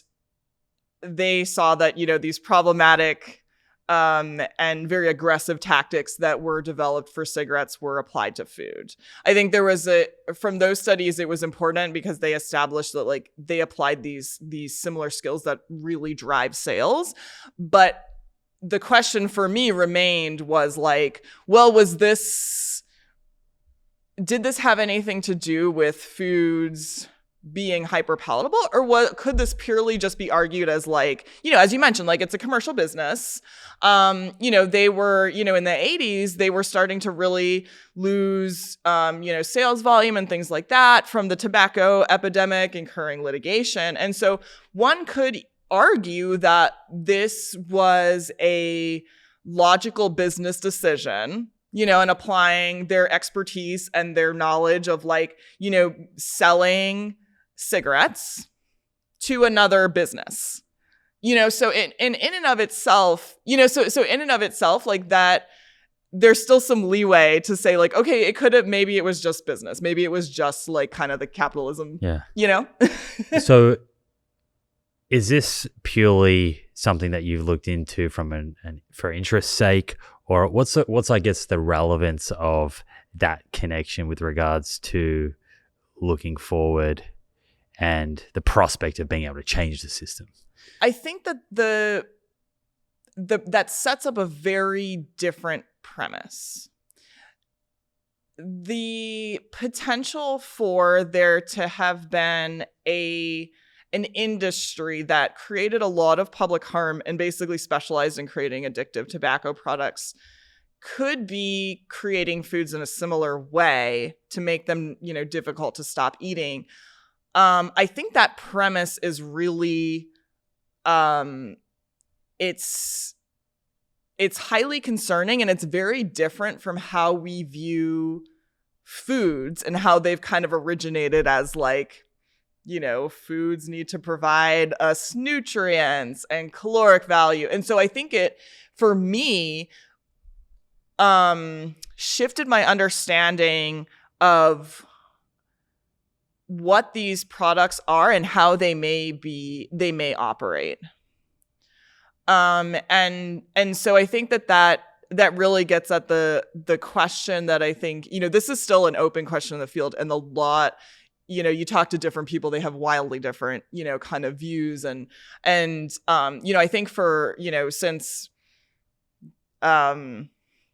they saw that, these problematic and very aggressive tactics that were developed for cigarettes were applied to food. I think there was from those studies, it was important because they established that, like, they applied these similar skills that really drive sales. But the question for me was like, well, did this have anything to do with foods being hyper-palatable, or could this purely just be argued as, like, as you mentioned, like, it's a commercial business. They were, in the 80s, they were starting to really lose, sales volume and things like that from the tobacco epidemic, incurring litigation. And so one could argue that this was a logical business decision, and applying their expertise and their knowledge of, like, selling cigarettes to another business, so in and of itself, so in and of itself, like, that, there's still some leeway to say, like, okay, maybe it was just business. Maybe it was just, like, kind of the capitalism, So is this purely something that you've looked into from for interest's sake? Or what's I guess the relevance of that connection with regards to looking forward and the prospect of being able to change the system? I think that that sets up a very different premise. The potential for there to have been an industry that created a lot of public harm and basically specialized in creating addictive tobacco products could be creating foods in a similar way to make them, difficult to stop eating. I think that premise is really, it's highly concerning, and it's very different from how we view foods and how they've kind of originated as, like, foods need to provide us nutrients and caloric value. And so I think for me, shifted my understanding of what these products are and how they may operate. And so I think that really gets at the question that I think, this is still an open question in the field, and you talk to different people, they have wildly different, kind of views. And I think for, since,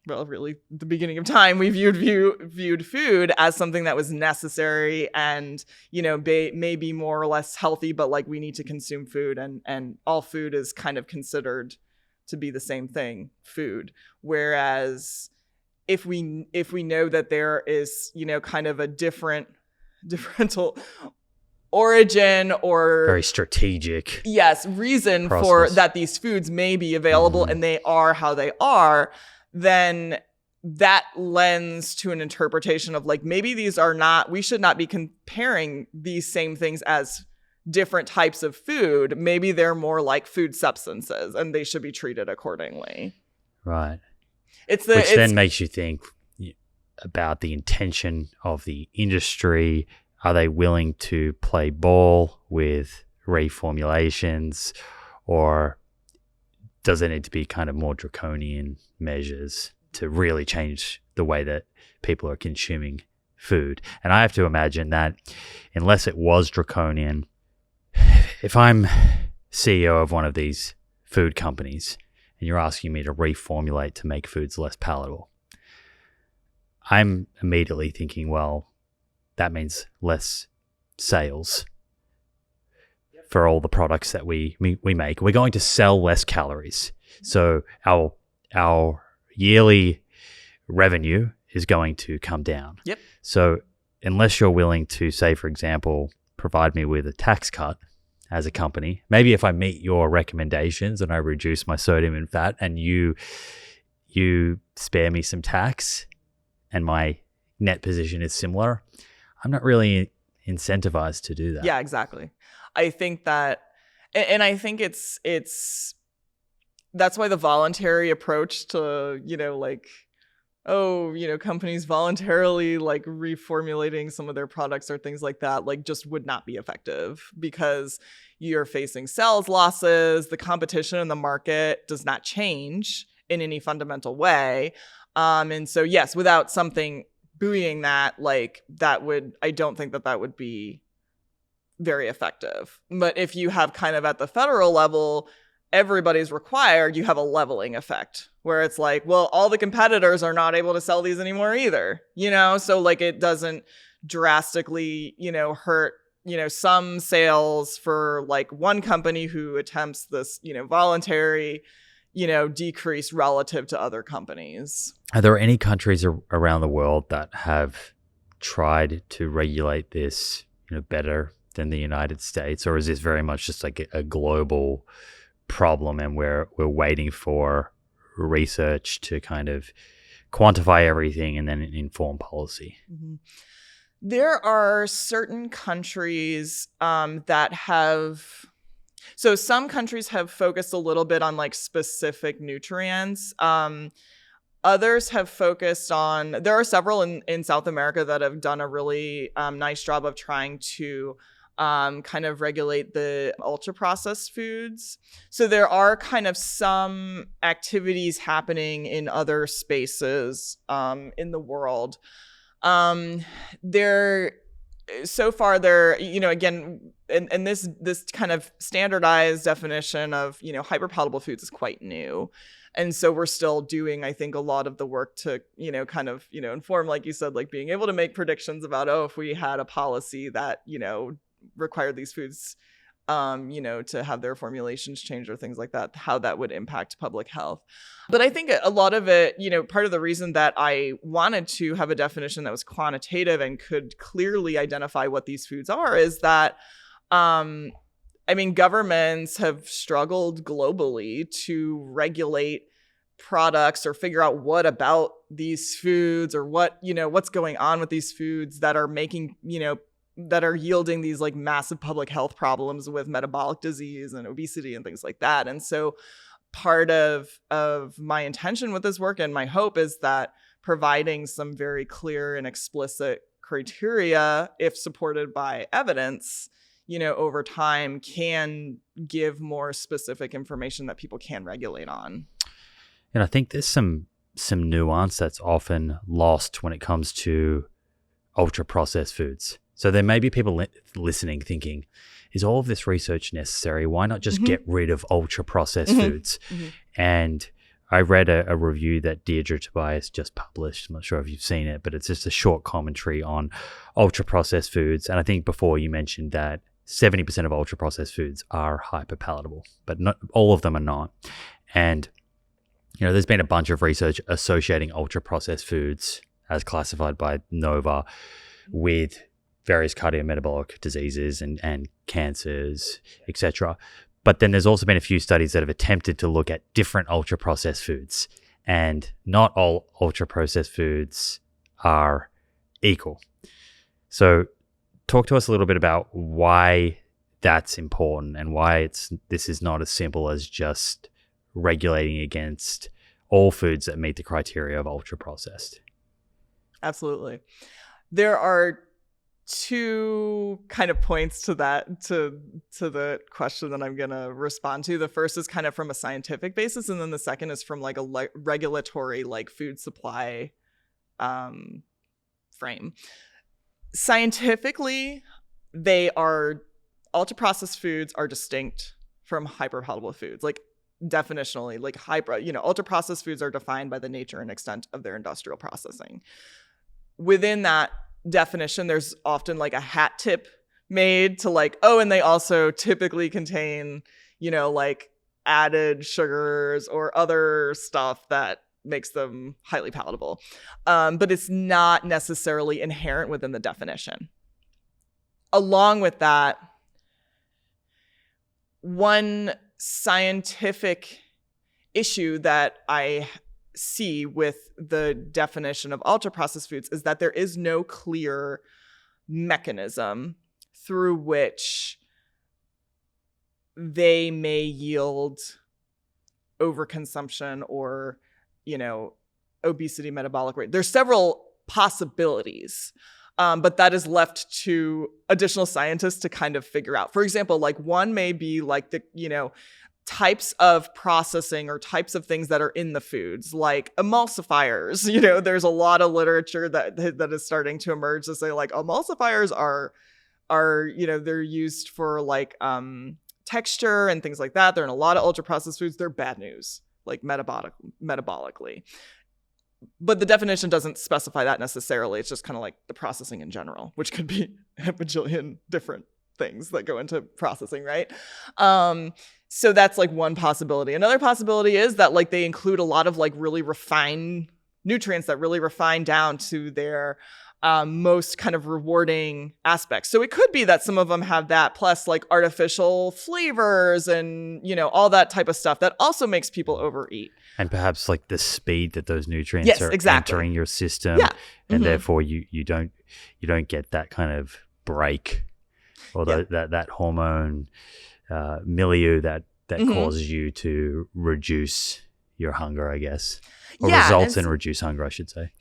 really the beginning of time, we viewed food as something that was necessary and, maybe more or less healthy, but like we need to consume food, and all food is kind of considered to be the same thing, food. Whereas if we know that there is, kind of a differential origin or very strategic reason process for that these foods may be available and they are how they are, then that lends to an interpretation of like, maybe we should not be comparing these same things as different types of food. Maybe they're more like food substances and they should be treated accordingly. Right. Which then makes you think about the intention of the industry. Are they willing to play ball with reformulations, or does it need to be kind of more draconian measures to really change the way that people are consuming food? And I have to imagine that unless it was draconian, if I'm CEO of one of these food companies and you're asking me to reformulate to make foods less palatable, I'm immediately thinking, well, that means less sales for all the products that we make. We're going to sell less calories. So our yearly revenue is going to come down. Yep. So unless you're willing to, say, for example, provide me with a tax cut as a company, maybe if I meet your recommendations and I reduce my sodium and fat and you spare me some tax and my net position is similar, I'm not really incentivized to do that. Yeah, exactly. I think that, and I think it's that's why the voluntary approach to, companies voluntarily like reformulating some of their products or things like that, like just would not be effective, because you're facing sales losses. The competition in the market does not change in any fundamental way. And so, yes, without something buoying that, I don't think that would be very effective. But if you have kind of at the federal level, everybody's required, you have a leveling effect where it's like, well, all the competitors are not able to sell these anymore either, so like it doesn't drastically, hurt, some sales for like one company who attempts this, voluntary, decrease relative to other companies. Are there any countries around the world that have tried to regulate this, better than the United States, or is this very much just like a global problem and we're waiting for research to kind of quantify everything and then inform policy? Mm-hmm. There are certain countries that have, so some countries have focused a little bit on like specific nutrients. Others have focused on, there are several in South America that have done a really nice job of trying to kind of regulate the ultra processed foods. So there are kind of some activities happening in other spaces in the world. So far there, again, and this kind of standardized definition of, hyperpalatable foods is quite new. And so we're still doing, I think, a lot of the work to, kind of, inform, like you said, like being able to make predictions about, if we had a policy that, required these foods, to have their formulations changed or things like that, how that would impact public health. But I think a lot of it, part of the reason that I wanted to have a definition that was quantitative and could clearly identify what these foods are is that, governments have struggled globally to regulate products or figure out what about these foods or what's going on with these foods that are making, that are yielding these like massive public health problems with metabolic disease and obesity and things like that. And so part of my intention with this work and my hope is that providing some very clear and explicit criteria, if supported by evidence, over time can give more specific information that people can regulate on. And I think there's some nuance that's often lost when it comes to ultra-processed foods. So there may be people listening thinking, is all of this research necessary? Why not just get rid of ultra-processed foods? And I read a review that Deirdre Tobias just published. I'm not sure if you've seen it, but it's just a short commentary on ultra-processed foods. And I think before you mentioned that 70% of ultra-processed foods are hyperpalatable, but not all of them are not. And there's been a bunch of research associating ultra-processed foods as classified by Nova with various cardiometabolic diseases and cancers, etc. But then there's also been a few studies that have attempted to look at different ultra-processed foods, and not all ultra-processed foods are equal. So talk to us a little bit about why that's important and why this is not as simple as just regulating against all foods that meet the criteria of ultra-processed. Absolutely. There are two kind of points to that, to the question that I'm going to respond to. The first is kind of from a scientific basis, and then the second is from like a regulatory, like food supply frame. Scientifically, ultra-processed foods are distinct from hyper-palatable foods. Like definitionally, like ultra-processed foods are defined by the nature and extent of their industrial processing. Within that definition, there's often like a hat tip made to like, and they also typically contain, like added sugars or other stuff that makes them highly palatable. But it's not necessarily inherent within the definition. Along with that, one scientific issue that I see with the definition of ultra-processed foods is that there is no clear mechanism through which they may yield overconsumption or, obesity, metabolic rate. There's several possibilities, but that is left to additional scientists to kind of figure out. For example, like one may be like the, types of processing or types of things that are in the foods, like emulsifiers. There's a lot of literature that is starting to emerge to say like emulsifiers are they're used for like texture and things like that. They're in a lot of ultra processed foods. They're bad news, like metabolically. But the definition doesn't specify that necessarily. It's just kind of like the processing in general, which could be a bajillion different things that go into processing, right? So that's like one possibility. Another possibility is that like they include a lot of like really refined nutrients that really refine down to their most kind of rewarding aspects. So it could be that some of them have that, plus like artificial flavors and, all that type of stuff that also makes people overeat. And perhaps like the speed that those nutrients are entering your system. Yeah. And therefore you don't get that kind of break or that hormone milieu that causes you to reduce your hunger, I guess, or results in reduced hunger, I should say.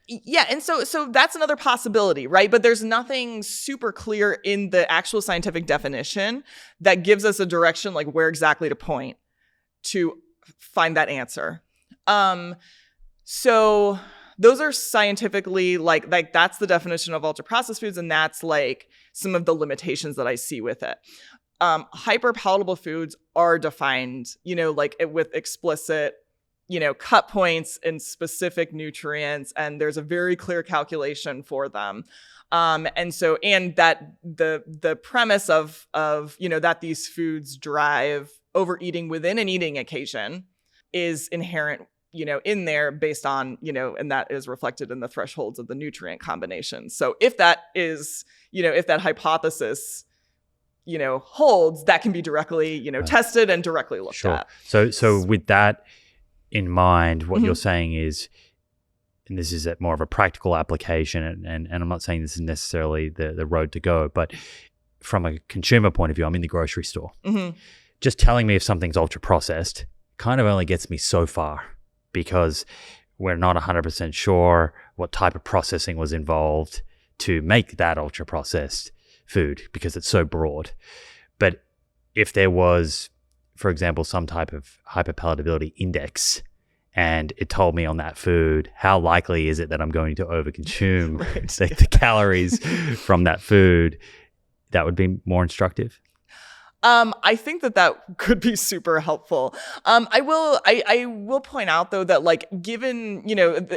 Yeah, and so that's another possibility, right? But there's nothing super clear in the actual scientific definition that gives us a direction, like where exactly to point to find that answer. So those are scientifically like that's the definition of ultra processed foods, and that's like some of the limitations that I see with it. Hyper-palatable foods are defined, like with explicit, cut points and specific nutrients, and there's a very clear calculation for them. And that the premise of that these foods drive overeating within an eating occasion is inherent, in there based on, and that is reflected in the thresholds of the nutrient combination. So if that is, if that hypothesis, holds, that can be directly, tested and directly looked at. So with that in mind, what you're saying is, and this is more of a practical application, and I'm not saying this is necessarily the road to go, but from a consumer point of view, I'm in the grocery store. Just telling me if something's ultra processed kind of only gets me so far because we're not 100% sure what type of processing was involved to make that ultra processed food because it's so broad. But if there was, for example, some type of hyperpalatability index and it told me on that food, how likely is it that I'm going to overconsume the calories from that food, that would be more instructive. I think that could be super helpful. I will point out though that like given,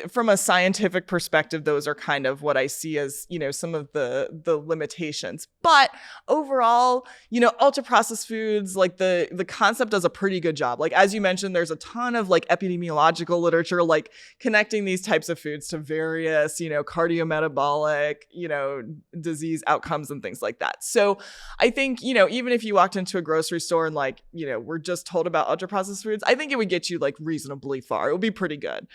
from a scientific perspective, those are kind of what I see as, some of the limitations. But overall, ultra processed foods, like the concept does a pretty good job. Like as you mentioned, there's a ton of like epidemiological literature, like connecting these types of foods to various, cardiometabolic, disease outcomes and things like that. So I think, even if you walked into a grocery store and like, we're just told about ultra processed foods, I think it would get you like reasonably far. It would be pretty good.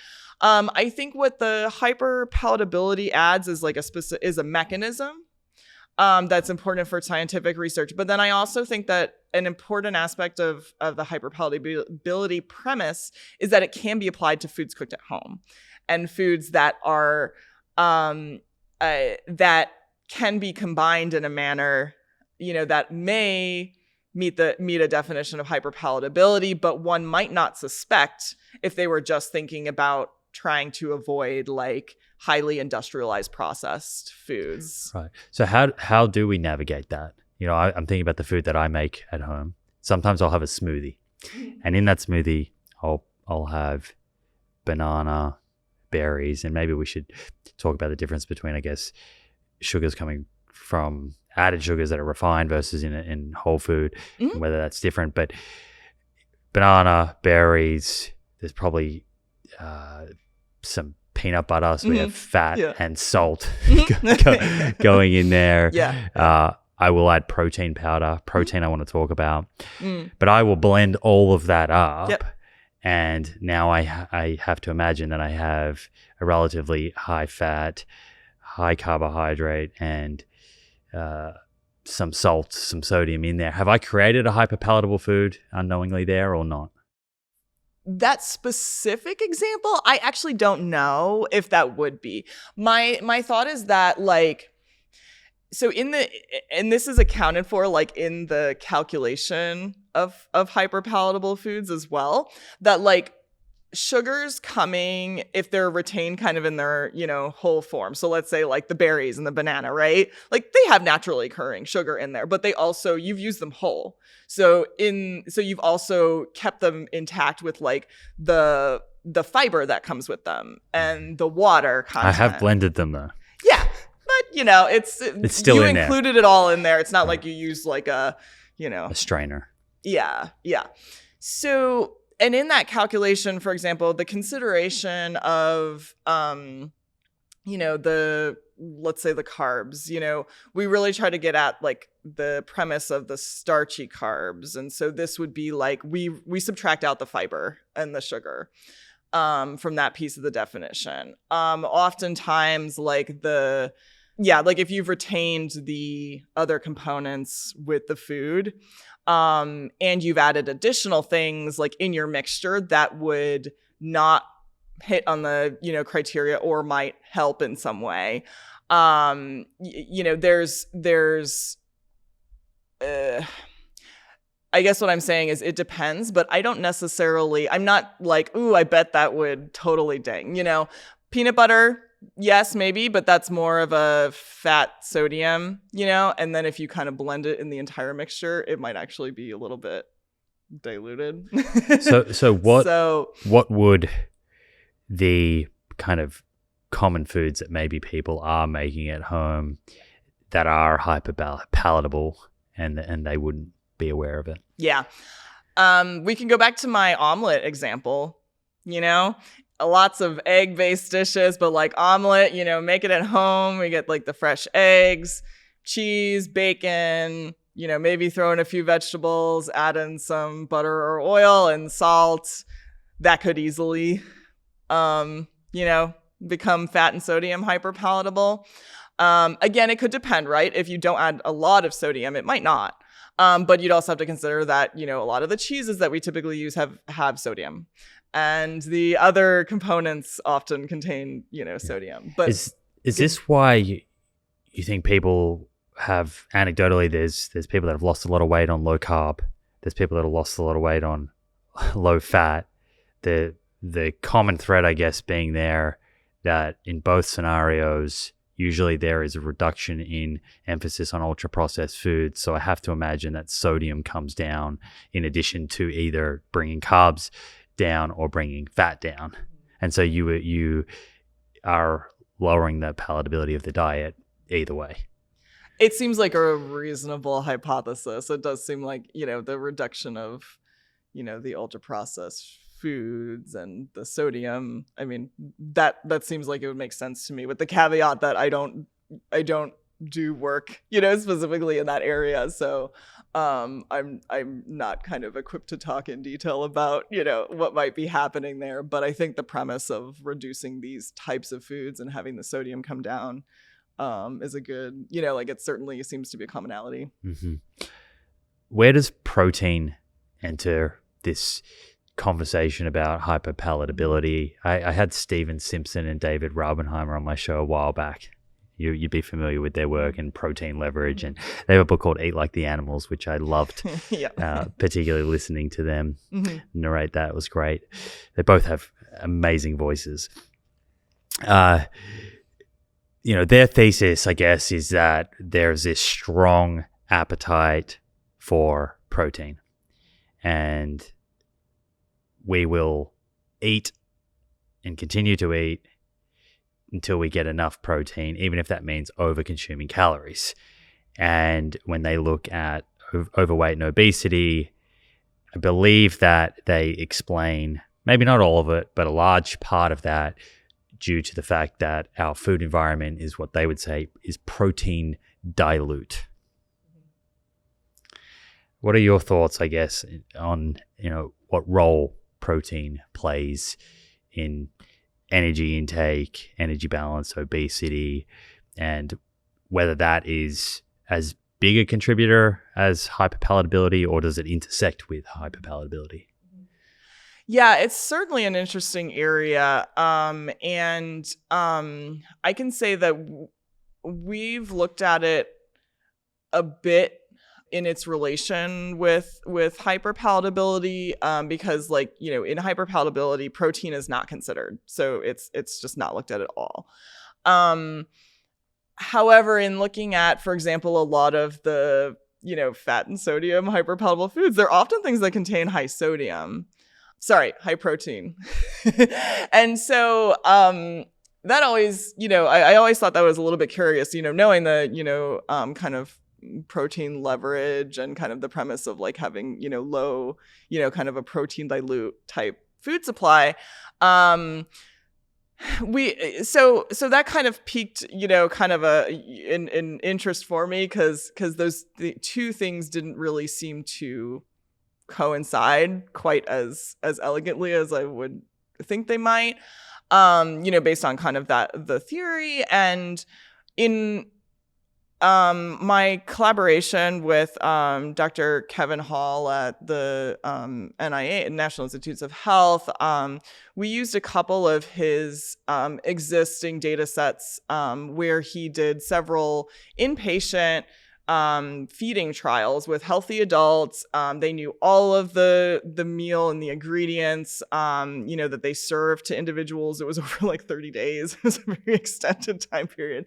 I think what the hyperpalatability adds is like a mechanism that's important for scientific research. But then I also think that an important aspect of the hyperpalatability premise is that it can be applied to foods cooked at home and foods that are that can be combined in a manner that may meet a definition of hyperpalatability, but one might not suspect if they were just thinking about trying to avoid like highly industrialized processed foods. Right. So how do we navigate that? I'm thinking about the food that I make at home. Sometimes I'll have a smoothie, and in that smoothie, I'll have banana, berries, and maybe we should talk about the difference between, I guess, sugars coming from added sugars that are refined versus in whole food, and whether that's different. But banana, berries, there's probably some peanut butter, so we have fat and salt going in there. I will add protein powder. Protein I want to talk about. But I will blend all of that up. Yep. And now I have to imagine that I have a relatively high fat, high carbohydrate, and some salt, some sodium in there. Have I created a hyperpalatable food unknowingly there or not? That specific example, I actually don't know if that would be. My thought is that like, so and this is accounted for like in the calculation of hyperpalatable foods as well, that like sugars coming, if they're retained kind of in their, whole form. So let's say like the berries and the banana, right? Like they have naturally occurring sugar in there, but they also, you've used them whole. So you've also kept them intact with like the fiber that comes with them and the water content. I have blended them though. Yeah. But it's still in there. You included it all in there. It's not like you use like a strainer. Yeah. So, and in that calculation, for example, the consideration of, let's say the carbs, we really try to get at like the premise of the starchy carbs. And so this would be like, we subtract out the fiber and the sugar from that piece of the definition. Oftentimes like if you've retained the other components with the food, and you've added additional things like in your mixture that would not hit on the, criteria or might help in some way. There's I guess what I'm saying is it depends, but I'm not like, ooh, I bet that would totally ding, peanut butter. Yes, maybe, but that's more of a fat sodium, and then if you kind of blend it in the entire mixture, it might actually be a little bit diluted. So what would the kind of common foods that maybe people are making at home that are hyperpalatable and they wouldn't be aware of it? Yeah. We can go back to my omelet example, lots of egg-based dishes, but like omelet, make it at home. We get like the fresh eggs, cheese, bacon, maybe throw in a few vegetables, add in some butter or oil and salt. That could easily, become fat and sodium hyperpalatable. Again, it could depend, right? If you don't add a lot of sodium, it might not. But you'd also have to consider that, a lot of the cheeses that we typically use have sodium. And the other components often contain, sodium. But is this why you think people have, anecdotally, there's people that have lost a lot of weight on low carb, there's people that have lost a lot of weight on low fat. The common thread, I guess, being there that in both scenarios, usually there is a reduction in emphasis on ultra processed foods. So I have to imagine that sodium comes down in addition to either bringing carbs down or bringing fat down. And so you are lowering the palatability of the diet either way. It seems like a reasonable hypothesis. It does seem like, the reduction of, the ultra processed foods and the sodium. I mean, that seems like it would make sense to me, with the caveat that I don't do work, specifically in that area. So I'm not kind of equipped to talk in detail about, what might be happening there. But I think the premise of reducing these types of foods and having the sodium come down is a good, it certainly seems to be a commonality. Mm-hmm. Where does protein enter this conversation about hyperpalatability? I had Steven Simpson and David Raubenheimer on my show a while back. You'd be familiar with their work and protein leverage, and they have a book called Eat Like the Animals, which I loved. Particularly listening to them narrate that was great. They both have amazing voices. Their thesis, I guess, is that there's this strong appetite for protein, and we will eat and continue to eat until we get enough protein, even if that means over-consuming calories. And when they look at overweight and obesity, I believe that they explain, maybe not all of it, but a large part of that due to the fact that our food environment is what they would say is protein dilute. What are your thoughts, I guess, on, what role protein plays in energy intake, energy balance, obesity, and whether that is as big a contributor as hyperpalatability, or does it intersect with hyperpalatability? Yeah, it's certainly an interesting area. And I can say that we've looked at it a bit in its relation with hyperpalatability, because in hyperpalatability, protein is not considered. So it's just not looked at all. However, in looking at, for example, a lot of the, fat and sodium hyperpalatable foods, they're often things that contain high protein. And so that always, I always thought that was a little bit curious, knowing the, kind of protein leverage and kind of the premise of having, low, kind of a protein dilute type food supply. So that kind of piqued, kind of an interest for me, because the two things didn't really seem to coincide quite as elegantly as I would think they might, based on kind of the theory. And in my collaboration with Dr. Kevin Hall at the NIH, National Institutes of Health, we used a couple of his existing data sets where he did several inpatient feeding trials with healthy adults. They knew all of the meal and the ingredients, that they served to individuals. It was over 30 days. It was a very extended time period.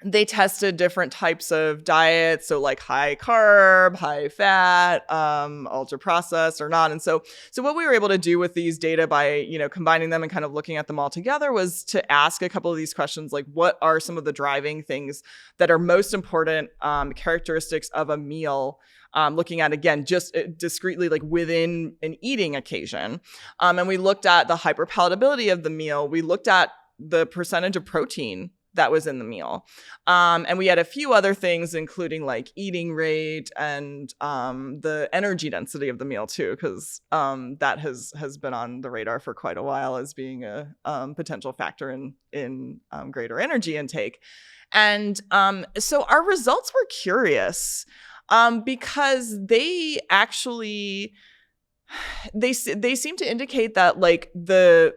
They tested different types of diets. So high carb, high fat, ultra processed or not. And so what we were able to do with these data by, combining them and kind of looking at them all together was to ask a couple of these questions, like what are some of the driving things that are most important characteristics of a meal, looking at, again, just discretely within an eating occasion. And we looked at the hyperpalatability of the meal. We looked at the percentage of protein that was in the meal. And we had a few other things, including like eating rate and the energy density of the meal too, because that has been on the radar for quite a while as being a potential factor in greater energy intake. And so our results were curious because they actually they seem to indicate that like the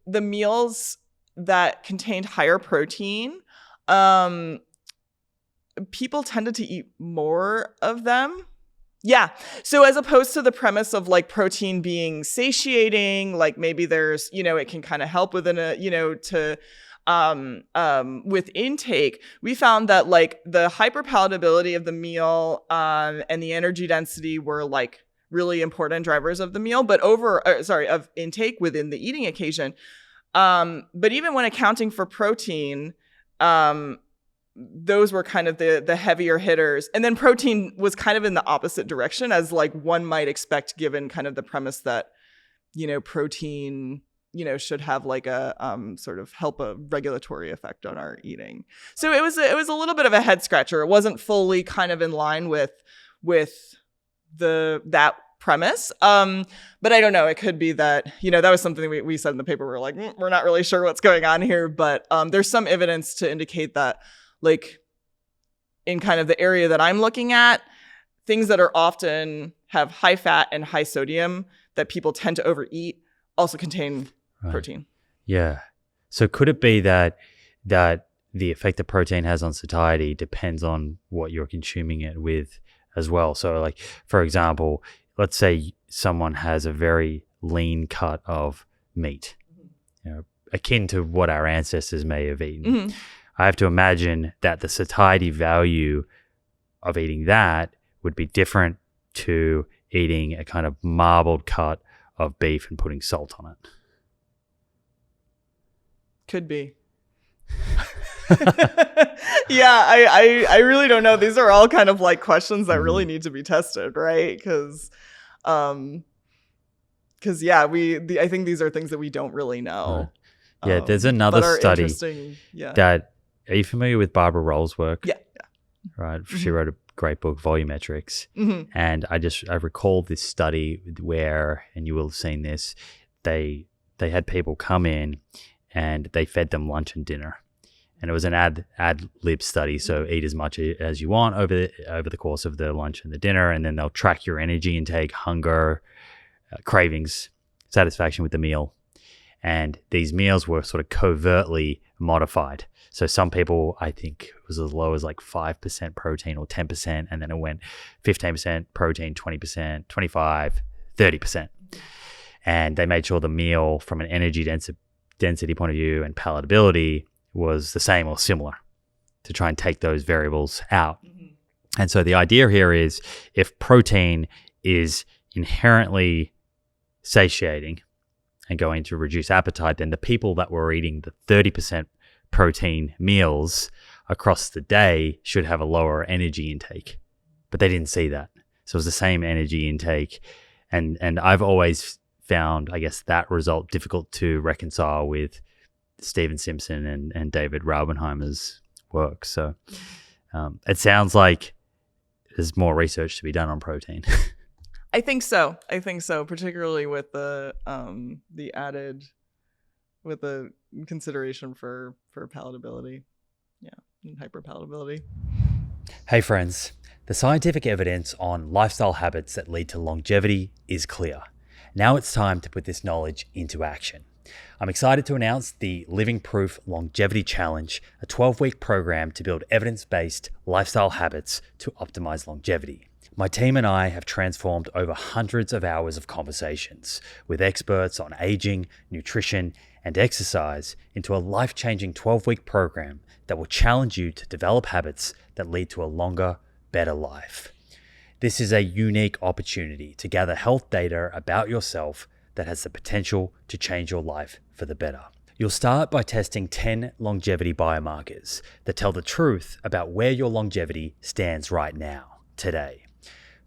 meals that contained higher protein, people tended to eat more of them. Yeah. So as opposed to the premise of like protein being satiating, like maybe there's, it can kind of help within with intake, we found that like the hyperpalatability of the meal and the energy density were like really important drivers of the meal, but of intake within the eating occasion. But even when accounting for protein, those were kind of the heavier hitters. And then protein was kind of in the opposite direction, as like one might expect, given kind of the premise that, protein, should have like a sort of help a regulatory effect on our eating. So it was a little bit of a head scratcher. It wasn't fully kind of in line with that premise. But I don't know. It could be that, that was something we said in the paper. We're like, we're not really sure what's going on here, but there's some evidence to indicate that like in kind of the area that I'm looking at, things that are often have high fat and high sodium that people tend to overeat also contain protein. Yeah. So could it be that the effect that protein has on satiety depends on what you're consuming it with as well? So like, for example, let's say someone has a very lean cut of meat, akin to what our ancestors may have eaten. Mm-hmm. I have to imagine that the satiety value of eating that would be different to eating a kind of marbled cut of beef and putting salt on it. Could be. Yeah, I really don't know. These are all kind of like questions that really need to be tested, right? Because yeah, I think these are things that we don't really know. Yeah, there's another study that. Are you familiar with Barbara Roll's work? Yeah. Right. Mm-hmm. She wrote a great book, Volumetrics. Mm-hmm. And I recall this study where, and you will have seen this, they had people come in and they fed them lunch and dinner. And it was an ad lib study, so eat as much as you want over the course of the lunch and the dinner, and then they'll track your energy intake, hunger, cravings, satisfaction with the meal. And these meals were sort of covertly modified. So some people, I think it was as low as like 5% protein or 10%, and then it went 15% protein, 20%, 25%, 30%. And they made sure the meal from an energy density point of view and palatability was the same or similar to try and take those variables out. Mm-hmm. And so the idea here is if protein is inherently satiating and going to reduce appetite, then the people that were eating the 30% protein meals across the day should have a lower energy intake. But they didn't see that. So it was the same energy intake. And I've always found, I guess, that result difficult to reconcile with Stephen Simpson and David Raubenheimer's work. So it sounds like there's more research to be done on protein. I think so, particularly with the consideration for palatability, and hyperpalatability. Hey friends, the scientific evidence on lifestyle habits that lead to longevity is clear. Now it's time to put this knowledge into action. I'm excited to announce the Living Proof Longevity Challenge, a 12-week program to build evidence-based lifestyle habits to optimize longevity. My team and I have transformed over hundreds of hours of conversations with experts on aging, nutrition, and exercise into a life-changing 12-week program that will challenge you to develop habits that lead to a longer, better life. This is a unique opportunity to gather health data about yourself that has the potential to change your life for the better. You'll start by testing 10 longevity biomarkers that tell the truth about where your longevity stands right now, today.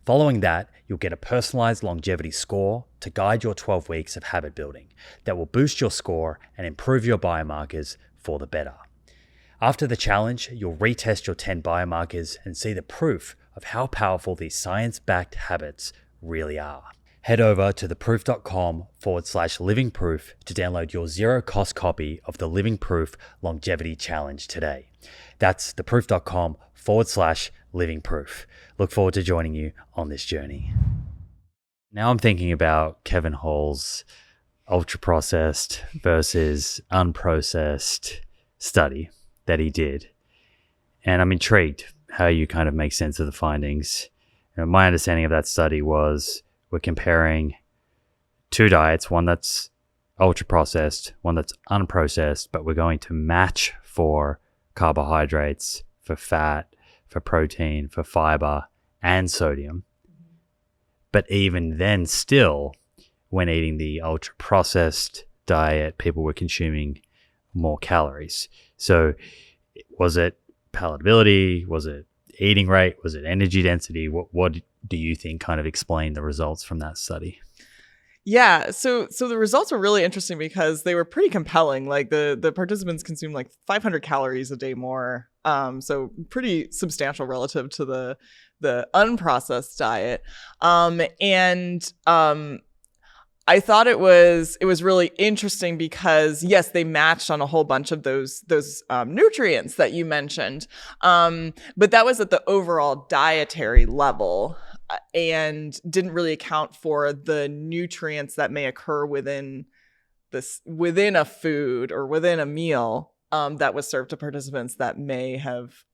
Following that, you'll get a personalized longevity score to guide your 12 weeks of habit building that will boost your score and improve your biomarkers for the better. After the challenge, you'll retest your 10 biomarkers and see the proof of how powerful these science-backed habits really are. Head over to theproof.com/livingproof to download your zero-cost copy of the Living Proof Longevity Challenge today. That's theproof.com/livingproof. Look forward to joining you on this journey. Now I'm thinking about Kevin Hall's ultra-processed versus unprocessed study that he did. And I'm intrigued how you kind of make sense of the findings. My understanding of that study was we're comparing two diets, one that's ultra-processed, one that's unprocessed, but we're going to match for carbohydrates, for fat, for protein, for fiber, and sodium. But even then still, when eating the ultra-processed diet, people were consuming more calories. So was it palatability? Was it eating rate? Was it energy density? What do you think kind of explained the results from that study? Yeah, so the results were really interesting because they were pretty compelling. Like the participants consumed like 500 calories a day more, so pretty substantial relative to the unprocessed diet. I thought it was really interesting because yes, they matched on a whole bunch of those nutrients that you mentioned, but that was at the overall dietary level and didn't really account for the nutrients that may occur within a food or within a meal that was served to participants that may have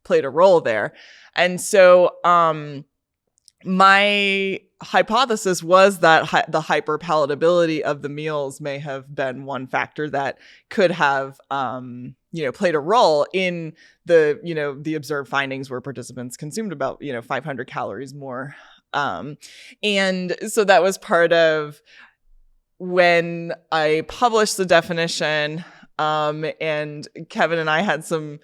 played a role there. And so my hypothesis was that the hyperpalatability of the meals may have been one factor that could have, played a role in the observed findings where participants consumed about, 500 calories more. And so that was part of when I published the definition, and Kevin and I had some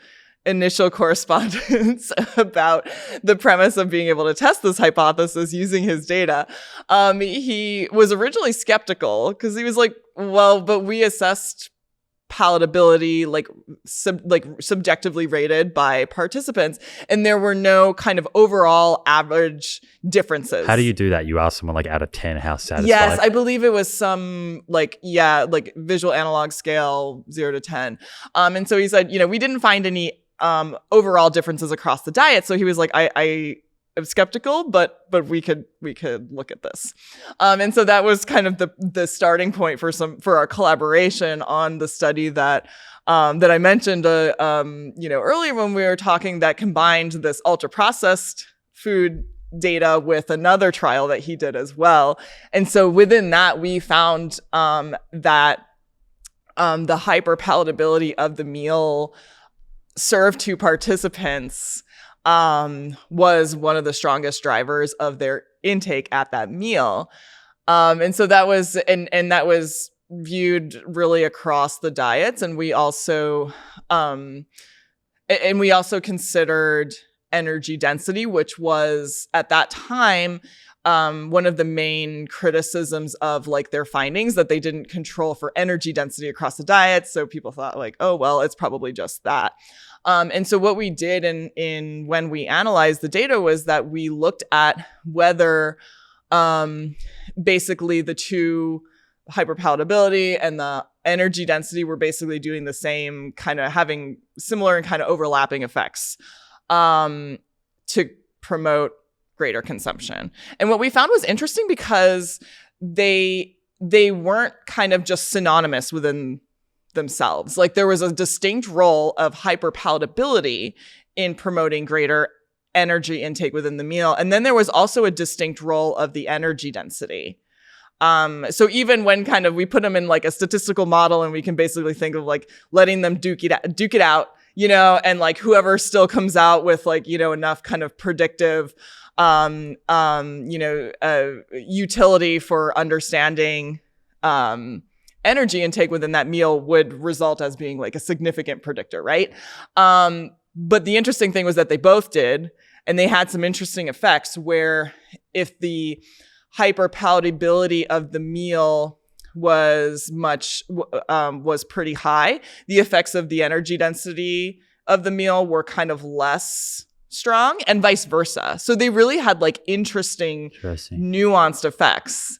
initial correspondence about the premise of being able to test this hypothesis using his data. He was originally skeptical because he was like, well, but we assessed palatability subjectively rated by participants, and there were no kind of overall average differences. How do you do that? You ask someone like out of 10 how satisfied? Yes, I believe it was some visual analog scale 0 to 10. And so he said, we didn't find any overall differences across the diet. So he was like, I am skeptical, but we could look at this. And so that was kind of the starting point for our collaboration on the study that I mentioned, earlier when we were talking, that combined this ultra processed food data with another trial that he did as well. And so within that, we found that the hyperpalatability of the meal served to participants was one of the strongest drivers of their intake at that meal. And so that was, and that was viewed really across the diets. And we also considered energy density, which was at that time one of the main criticisms of like their findings, that they didn't control for energy density across the diet. So people thought like, oh, well, it's probably just that. And so what we did in when we analyzed the data was that we looked at whether basically the two, hyperpalatability and the energy density, were basically doing the same, kind of having similar and kind of overlapping effects to promote greater consumption. And what we found was interesting because they weren't kind of just synonymous within themselves. Like there was a distinct role of hyperpalatability in promoting greater energy intake within the meal. And then there was also a distinct role of the energy density. So even when kind of we put them in like a statistical model, and we can basically think of like letting them duke it out, and like whoever still comes out with like, enough kind of predictive utility for understanding energy intake within that meal would result as being like a significant predictor, right? But the interesting thing was that they both did, and they had some interesting effects where if the hyperpalatability of the meal was was pretty high. The effects of the energy density of the meal were kind of less strong, and vice versa. So they really had like interesting. Nuanced effects.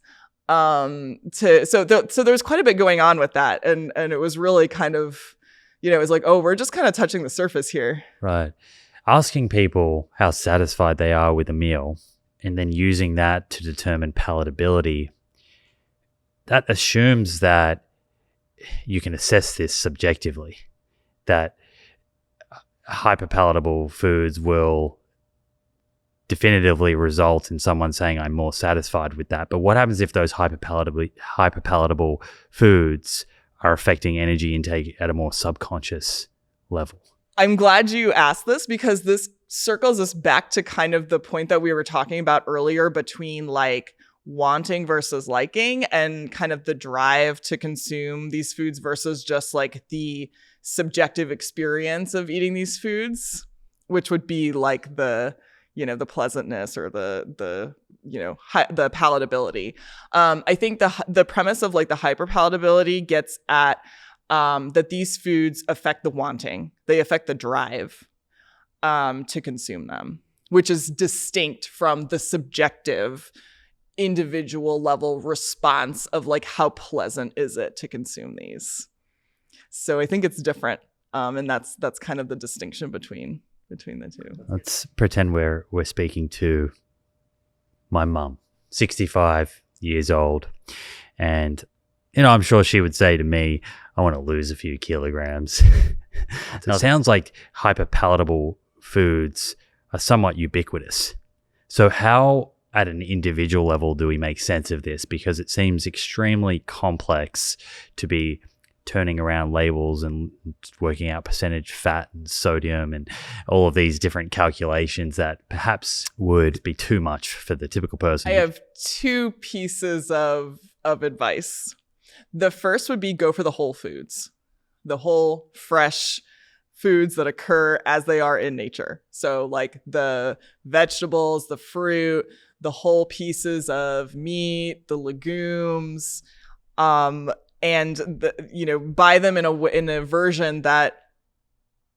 So there was quite a bit going on with that, and it was really kind of, it was like, oh, we're just kind of touching the surface here. Right. Asking people how satisfied they are with a meal and then using that to determine palatability, that assumes that you can assess this subjectively, that hyperpalatable foods will definitively result in someone saying I'm more satisfied with that. But what happens if those hyperpalatable foods are affecting energy intake at a more subconscious level? I'm glad you asked this, because this circles us back to kind of the point that we were talking about earlier between like wanting versus liking, and kind of the drive to consume these foods versus just like the subjective experience of eating these foods, which would be like the pleasantness or the palatability. I think the premise of like the hyperpalatability gets at that these foods affect the wanting. They affect the drive to consume them, which is distinct from the subjective individual level response of like how pleasant is it to consume these. So I think it's different, and that's kind of the distinction between the two. Let's pretend we're speaking to my mum, 65 years old, and I'm sure she would say to me, I want to lose a few kilograms. Now, it sounds like hyperpalatable foods are somewhat ubiquitous. So how at an individual level do we make sense of this? Because it seems extremely complex to be turning around labels and working out percentage fat and sodium and all of these different calculations that perhaps would be too much for the typical person. I have two pieces of advice. The first would be go for the whole foods, the whole fresh foods that occur as they are in nature. So like the vegetables, the fruit, the whole pieces of meat, the legumes, and buy them in a version that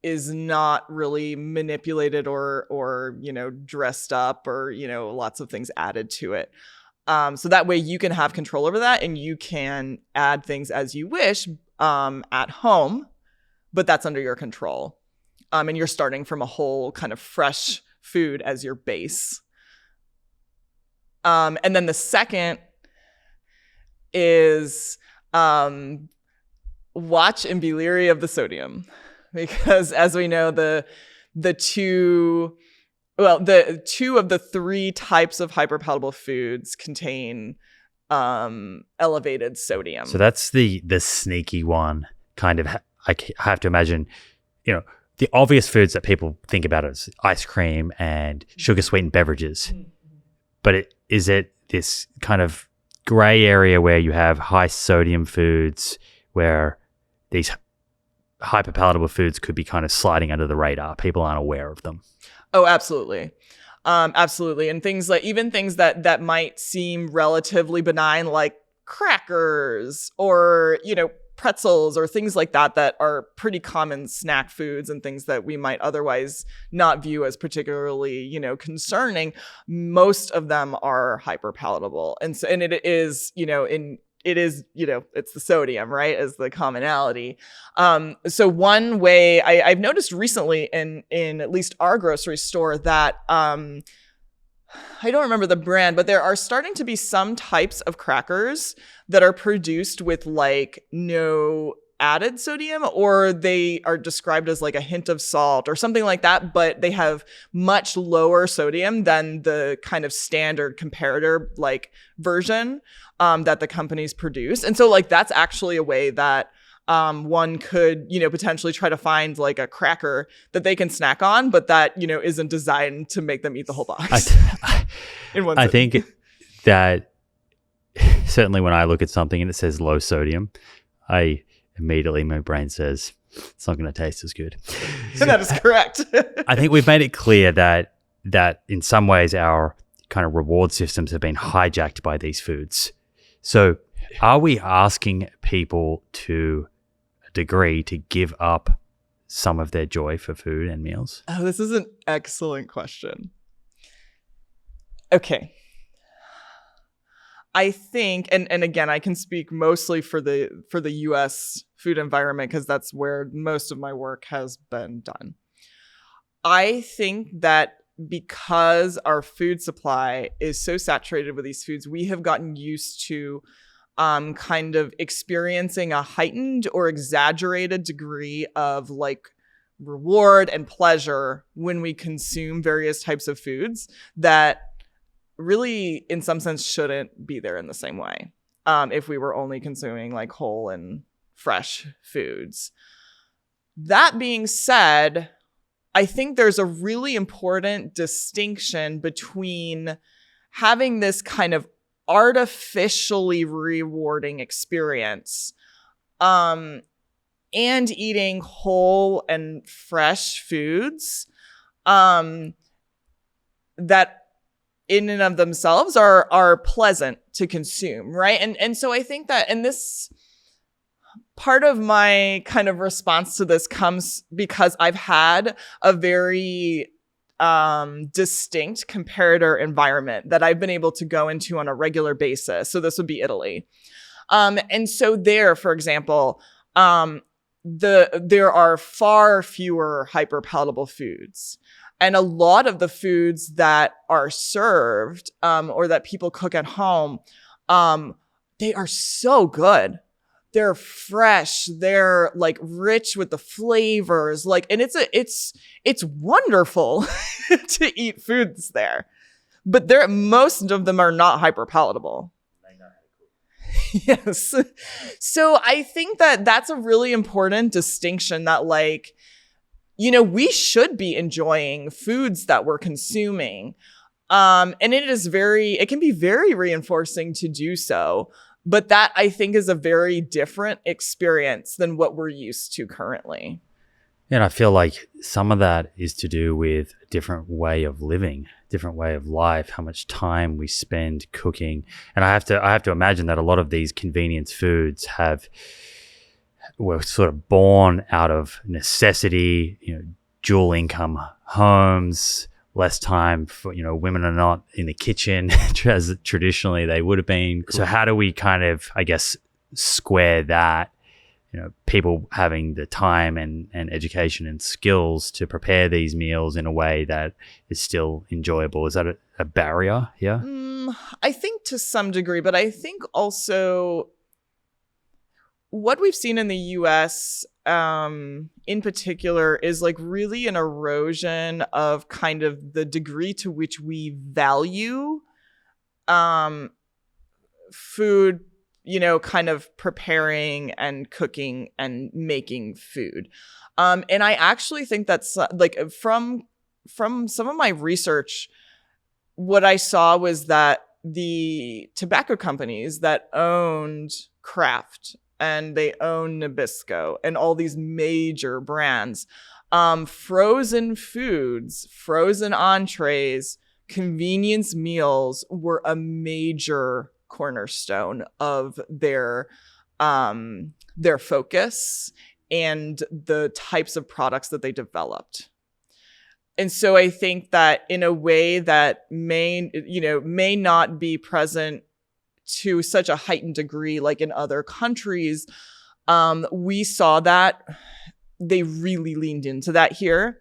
is not really manipulated or dressed up or lots of things added to it. So that way you can have control over that, and you can add things as you wish at home, but that's under your control. And you're starting from a whole kind of fresh food as your base. And then the second is watch and be leery of the sodium, because as we know, the two of the three types of hyperpalatable foods contain elevated sodium. So that's the sneaky one, kind of. I have to imagine, the obvious foods that people think about is ice cream and sugar sweetened beverages. But is it this kind of gray area where you have high sodium foods where these hyperpalatable foods could be kind of sliding under the radar? People aren't aware of them. Oh, absolutely. Absolutely. And things that might seem relatively benign, like crackers or, pretzels or things like that are pretty common snack foods and things that we might otherwise not view as particularly, concerning. Most of them are hyperpalatable. And it is, it's the sodium, right, as the commonality. So one way I've noticed recently in at least our grocery store that I don't remember the brand, but there are starting to be some types of crackers that are produced with like no added sodium, or they are described as like a hint of salt or something like that, but they have much lower sodium than the kind of standard comparator like version that the companies produce. And so like that's actually a way that one could, potentially try to find like a cracker that they can snack on, but that, isn't designed to make them eat the whole box. I think that certainly when I look at something and it says low sodium, my brain says it's not going to taste as good. That is correct. I think we've made it clear that in some ways our kind of reward systems have been hijacked by these foods. So Are we asking people to a degree to give up some of their joy for food and meals? Oh, this is an excellent question. Okay. I think, and again, I can speak mostly for the US food environment because that's where most of my work has been done. I think that because our food supply is so saturated with these foods, we have gotten used to kind of experiencing a heightened or exaggerated degree of like reward and pleasure when we consume various types of foods that really, in some sense, shouldn't be there in the same way if we were only consuming like whole and fresh foods. That being said, I think there's a really important distinction between having this kind of artificially rewarding experience and eating whole and fresh foods that in and of themselves are pleasant to consume, right? And so I think that, and this part of my kind of response to this comes because I've had a very distinct comparator environment that I've been able to go into on a regular basis. So this would be Italy. And so there, for example, there are far fewer hyperpalatable foods. And a lot of the foods that are served or that people cook at home, they are so good. They're fresh. They're like rich with the flavors. Like, and it's wonderful to eat foods there. But most of them are not hyperpalatable. Yes. So I think that that's a really important distinction that like, you know, we should be enjoying foods that we're consuming. And it can be very reinforcing to do so. But that I think is a very different experience than what we're used to currently. And I feel like some of that is to do with a different way of living, different way of life, how much time we spend cooking. And I have to imagine that a lot of these convenience foods were sort of born out of necessity, you know, dual income homes, less time for, you know, women are not in the kitchen as traditionally they would have been. So how do we kind of, I guess, square that, you know, people having the time and education and skills to prepare these meals in a way that is still enjoyable? Is that a barrier here? I think to some degree, but I think also what we've seen in the US in particular is like really an erosion of kind of the degree to which we value food, you know, kind of preparing and cooking and making food. And I actually think that's like from some of my research, what I saw was that the tobacco companies that owned Kraft and they own Nabisco and all these major brands, frozen foods, frozen entrees, convenience meals were a major cornerstone of their focus and the types of products that they developed. And so I think that in a way that may not be present to such a heightened degree like in other countries, we saw that they really leaned into that here.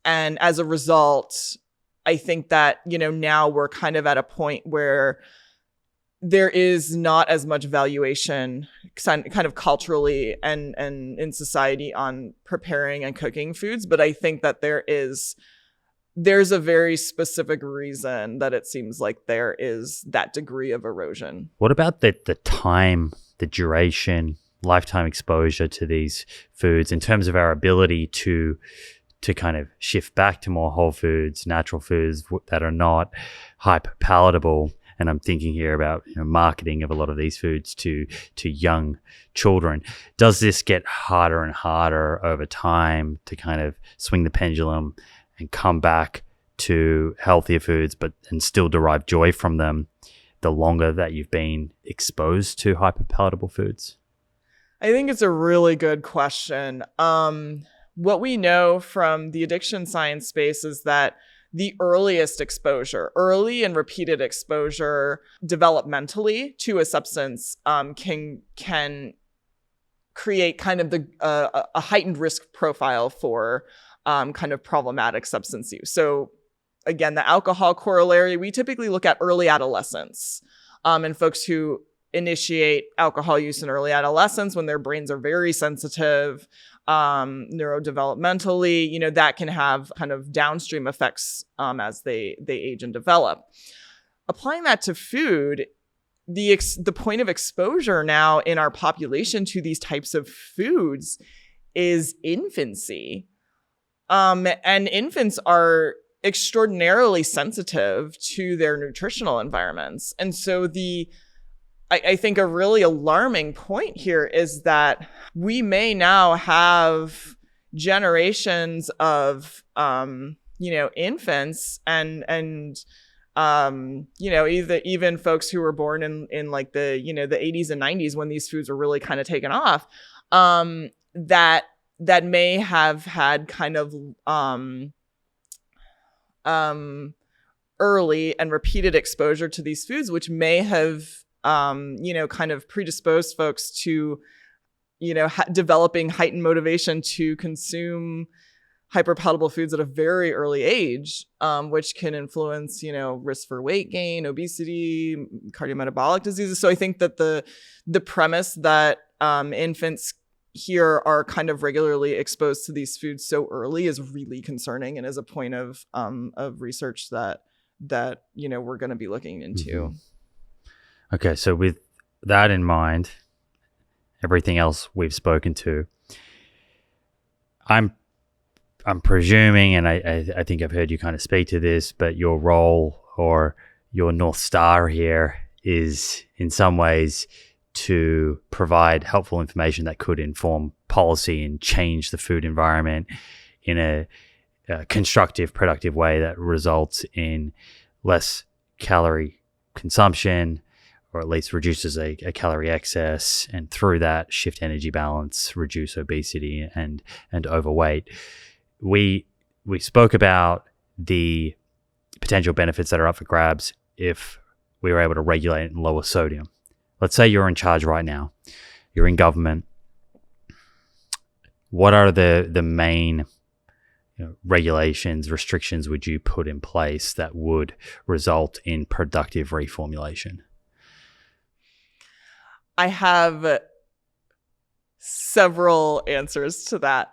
And as a result, I think that, you know, now we're kind of at a point where there is not as much valuation kind of culturally and in society on preparing and cooking foods. But I think that there's a very specific reason that it seems like there is that degree of erosion. What about the time, the duration, lifetime exposure to these foods in terms of our ability to kind of shift back to more whole foods, natural foods that are not hyper-palatable? And I'm thinking here about, you know, marketing of a lot of these foods to young children. Does this get harder and harder over time to kind of swing the pendulum and come back to healthier foods, and still derive joy from them? the longer that you've been exposed to hyperpalatable foods? I think it's a really good question. What we know from the addiction science space is that the earliest exposure, early and repeated exposure developmentally to a substance can create kind of a heightened risk profile for kind of problematic substance use. So again, the alcohol corollary, we typically look at early adolescence and folks who initiate alcohol use in early adolescence when their brains are very sensitive, neurodevelopmentally, that can have kind of downstream effects as they age and develop. Applying that to food, the point of exposure now in our population to these types of foods is infancy. And infants are extraordinarily sensitive to their nutritional environments. And so I think a really alarming point here is that we may now have generations of, infants and even folks who were born in like the 80s and 90s when these foods were really kind of taken off, that may have had kind of, early and repeated exposure to these foods, which may have, kind of predisposed folks to, developing heightened motivation to consume hyperpalatable foods at a very early age, which can influence, risk for weight gain, obesity, cardiometabolic diseases. So I think that the premise that infants here are kind of regularly exposed to these foods so early is really concerning and is a point of research that we're going to be looking into. Mm-hmm. Okay, so with that in mind, everything else we've spoken to, I'm presuming, and I think I've heard you kind of speak to this, but your role or your North Star here is in some ways to provide helpful information that could inform policy and change the food environment in a constructive, productive way that results in less calorie consumption, or at least reduces a calorie excess, and through that shift energy balance, reduce obesity and overweight. We spoke about the potential benefits that are up for grabs if we were able to regulate and lower sodium. Let's say you're in charge right now. You're in government. What are the main regulations, restrictions would you put in place that would result in productive reformulation? I have several answers to that.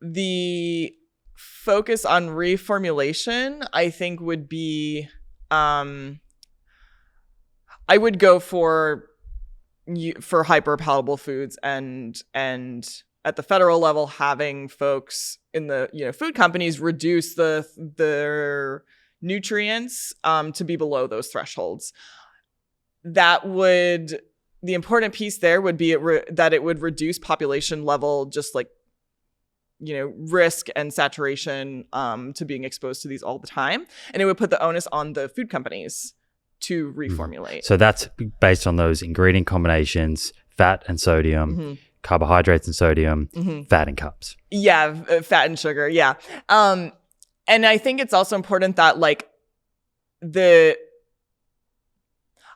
The focus on reformulation, I think, would be, I would go for hyperpalatable foods and at the federal level, having folks in the food companies reduce their nutrients to be below those thresholds. The important piece there would be that it would reduce population level, just like, risk and saturation to being exposed to these all the time. And it would put the onus on the food companies to reformulate. So that's based on those ingredient combinations, fat and sodium, carbohydrates and sodium, fat and carbs. Yeah, fat and sugar. Yeah. And I think it's also important that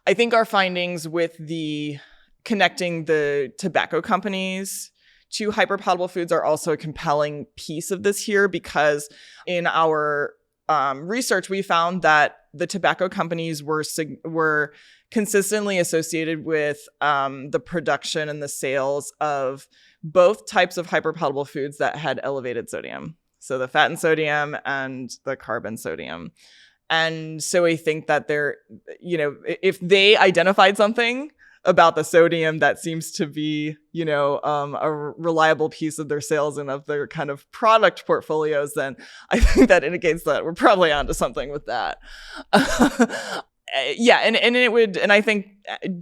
I think our findings with connecting the tobacco companies to hyperpalatable foods are also a compelling piece of this here, because in our research, we found that the tobacco companies were consistently associated with the production and the sales of both types of hyperpalatable foods that had elevated sodium. So the fat and sodium and the carb and sodium. And so I think that if they identified something about the sodium that seems to be, a reliable piece of their sales and of their kind of product portfolios, then I think that indicates that we're probably onto something with that. Yeah, and I think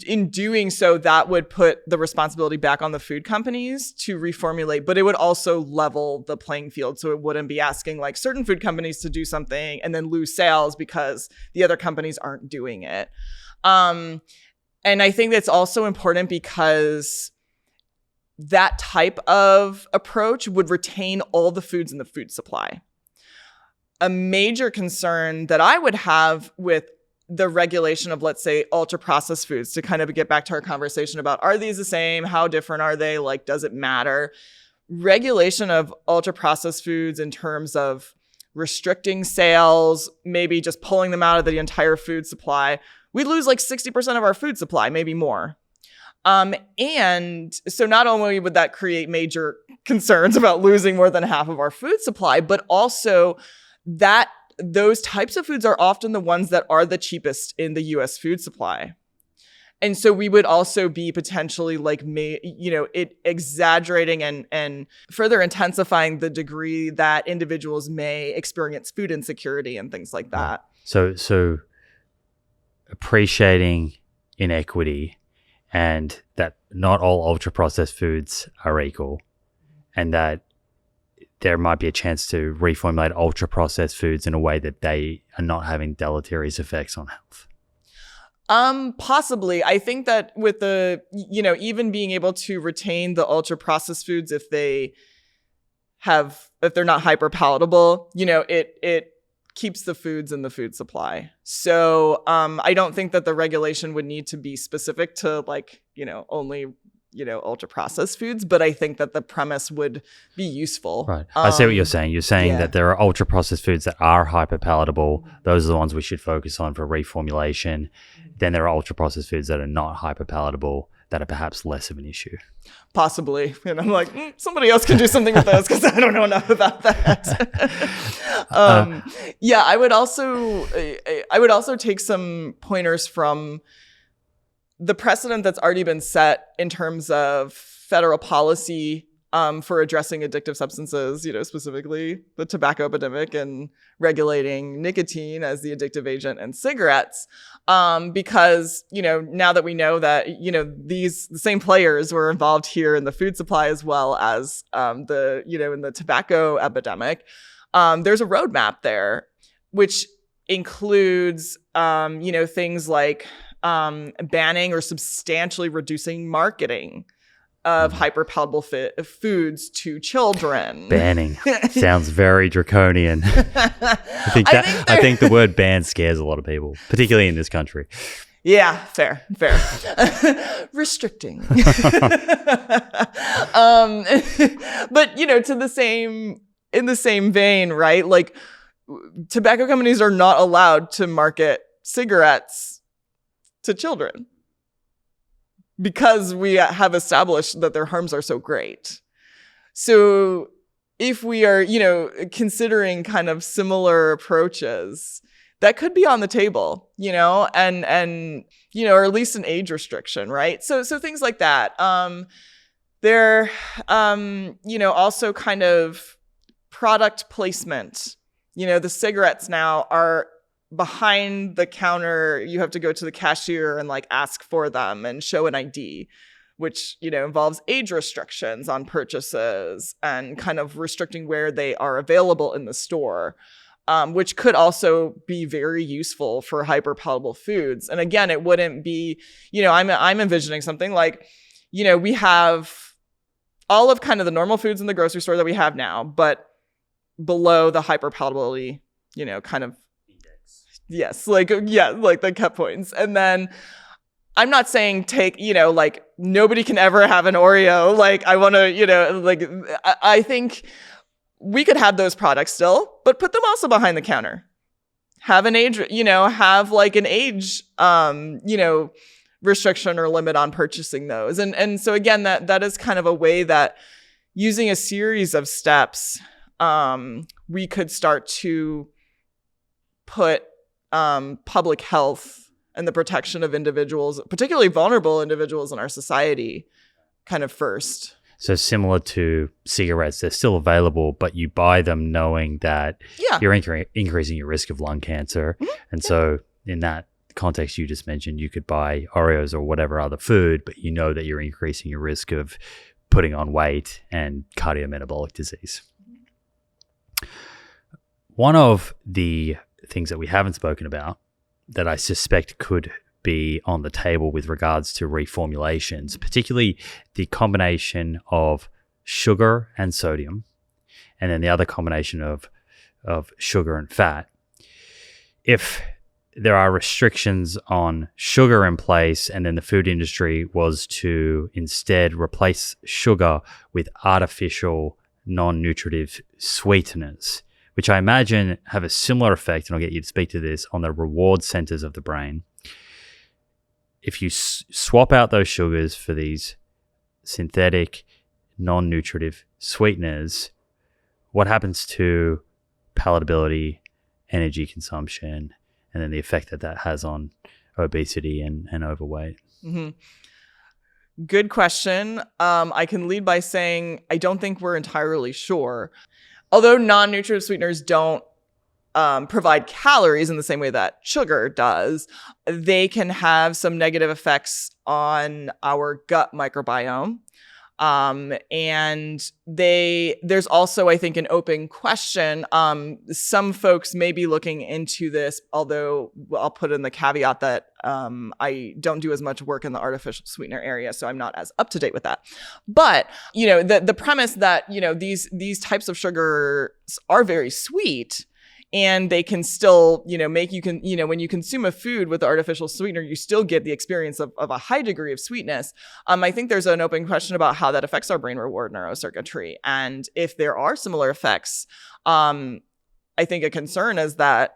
in doing so, that would put the responsibility back on the food companies to reformulate, but it would also level the playing field. So it wouldn't be asking like certain food companies to do something and then lose sales because the other companies aren't doing it. And I think that's also important because that type of approach would retain all the foods in the food supply. A major concern that I would have with the regulation of, let's say, ultra-processed foods, to kind of get back to our conversation about, are these the same? How different are they? Like, does it matter? Regulation of ultra-processed foods in terms of restricting sales, maybe just pulling them out of the entire food supply, we'd lose like 60% of our food supply, maybe more. And so not only would that create major concerns about losing more than half of our food supply, but also that those types of foods are often the ones that are the cheapest in the US food supply. And so we would also be potentially like, it exaggerating and further intensifying the degree that individuals may experience food insecurity and things like that. So appreciating inequity and that not all ultra-processed foods are equal, and that there might be a chance to reformulate ultra-processed foods in a way that they are not having deleterious effects on health. Possibly. I think that with the, even being able to retain the ultra-processed foods if they're not hyper-palatable, it keeps the foods in the food supply. So I don't think that the regulation would need to be specific to only ultra processed foods, but I think that the premise would be useful. Right. I see what you're saying. You're saying that there are ultra processed foods that are hyper palatable. Those are the ones we should focus on for reformulation. Then there are ultra processed foods that are not hyper palatable that are perhaps less of an issue. Possibly. And I'm like, somebody else can do something with those because I don't know enough about that. I would also take some pointers from the precedent that's already been set in terms of federal policy for addressing addictive substances, specifically the tobacco epidemic and regulating nicotine as the addictive agent in cigarettes. Because, now that we know that, the same players were involved here in the food supply as well as in the tobacco epidemic, there's a roadmap there, which includes, things like banning or substantially reducing marketing of hyperpalatable foods to children. Banning sounds very draconian. I think the word ban scares a lot of people, particularly in this country. Yeah, fair. Restricting. But in the same vein, right? Like, tobacco companies are not allowed to market cigarettes to children because we have established that their harms are so great. So if we are, considering kind of similar approaches, that could be on the table, and or at least an age restriction, right? So things like that. There, also kind of product placement. The cigarettes now are behind the counter. You have to go to the cashier and ask for them and show an ID, which, involves age restrictions on purchases and kind of restricting where they are available in the store, which could also be very useful for hyperpalatable foods. And again, it wouldn't be, I'm envisioning something like, we have all of kind of the normal foods in the grocery store that we have now, but below the hyperpalatability, kind of, yes, like the cut points. And then I'm not saying take, nobody can ever have an Oreo. I want to, I think we could have those products still, but put them also behind the counter. Have an age, have an age, restriction or limit on purchasing those. And so again, that is kind of a way that using a series of steps, we could start to put public health and the protection of individuals, particularly vulnerable individuals in our society, kind of first. So similar to cigarettes, they're still available, but you buy them knowing that you're increasing your risk of lung cancer. Mm-hmm. And so in that context you just mentioned, you could buy Oreos or whatever other food, but you know that you're increasing your risk of putting on weight and cardiometabolic disease. One of the things that we haven't spoken about that I suspect could be on the table with regards to reformulations, particularly the combination of sugar and sodium, and then the other combination of sugar and fat. If there are restrictions on sugar in place, and then the food industry was to instead replace sugar with artificial non-nutritive sweeteners, which I imagine have a similar effect, and I'll get you to speak to this, on the reward centers of the brain. If you swap out those sugars for these synthetic non-nutritive sweeteners, what happens to palatability, energy consumption, and then the effect that has on obesity and overweight? Mm-hmm. Good question. I can lead by saying I don't think we're entirely sure. Although non-nutritive sweeteners don't provide calories in the same way that sugar does, they can have some negative effects on our gut microbiome. And there's also, I think, an open question. Some folks may be looking into this, although I'll put in the caveat that I don't do as much work in the artificial sweetener area, so I'm not as up to date with that. But, the premise that, these types of sugars are very sweet, and they can still, when you consume a food with the artificial sweetener, you still get the experience of a high degree of sweetness. I think there's an open question about how that affects our brain reward neurocircuitry. And if there are similar effects, I think a concern is that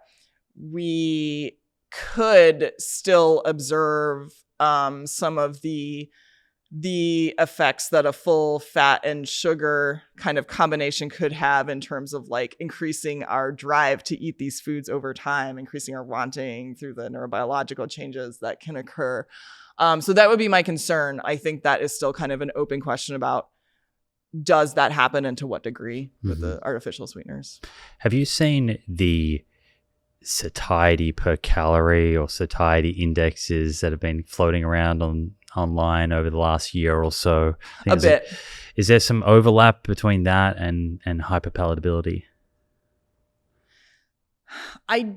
we could still observe some of the effects that a full fat and sugar kind of combination could have in terms of like increasing our drive to eat these foods over time, increasing our wanting through the neurobiological changes that can occur. So that would be my concern. I think that is still kind of an open question about, does that happen and to what degree with the artificial sweeteners? Have you seen the satiety per calorie or satiety indexes that have been floating around online over the last year or so? A bit. Is there some overlap between that and hyperpalatability? I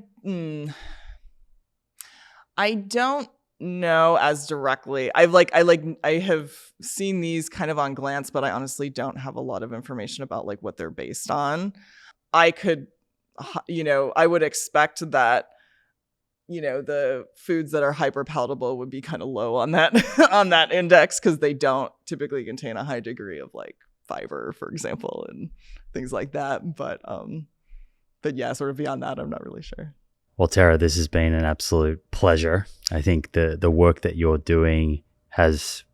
don't know as directly. I have seen these kind of on glance, but I honestly don't have a lot of information about like what they're based on. I would expect that the foods that are hyperpalatable would be kind of low on that on that index, because they don't typically contain a high degree of like fiber, for example, and things like that. But yeah, sort of beyond that, I'm not really sure. Well, Tera, this has been an absolute pleasure. I think the work that you're doing has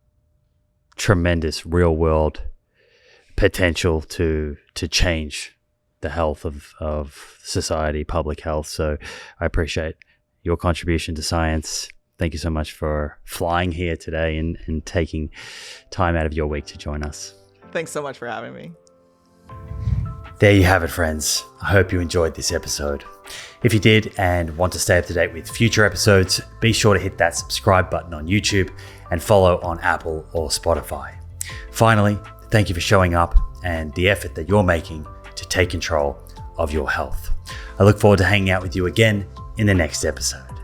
tremendous real world potential to change the health of society, public health. So I appreciate your contribution to science. Thank you so much for flying here today and taking time out of your week to join us. Thanks so much for having me. There you have it, friends. I hope you enjoyed this episode. If you did and want to stay up to date with future episodes, be sure to hit that subscribe button on YouTube and follow on Apple or Spotify. Finally, thank you for showing up and the effort that you're making to take control of your health. I look forward to hanging out with you again in the next episode.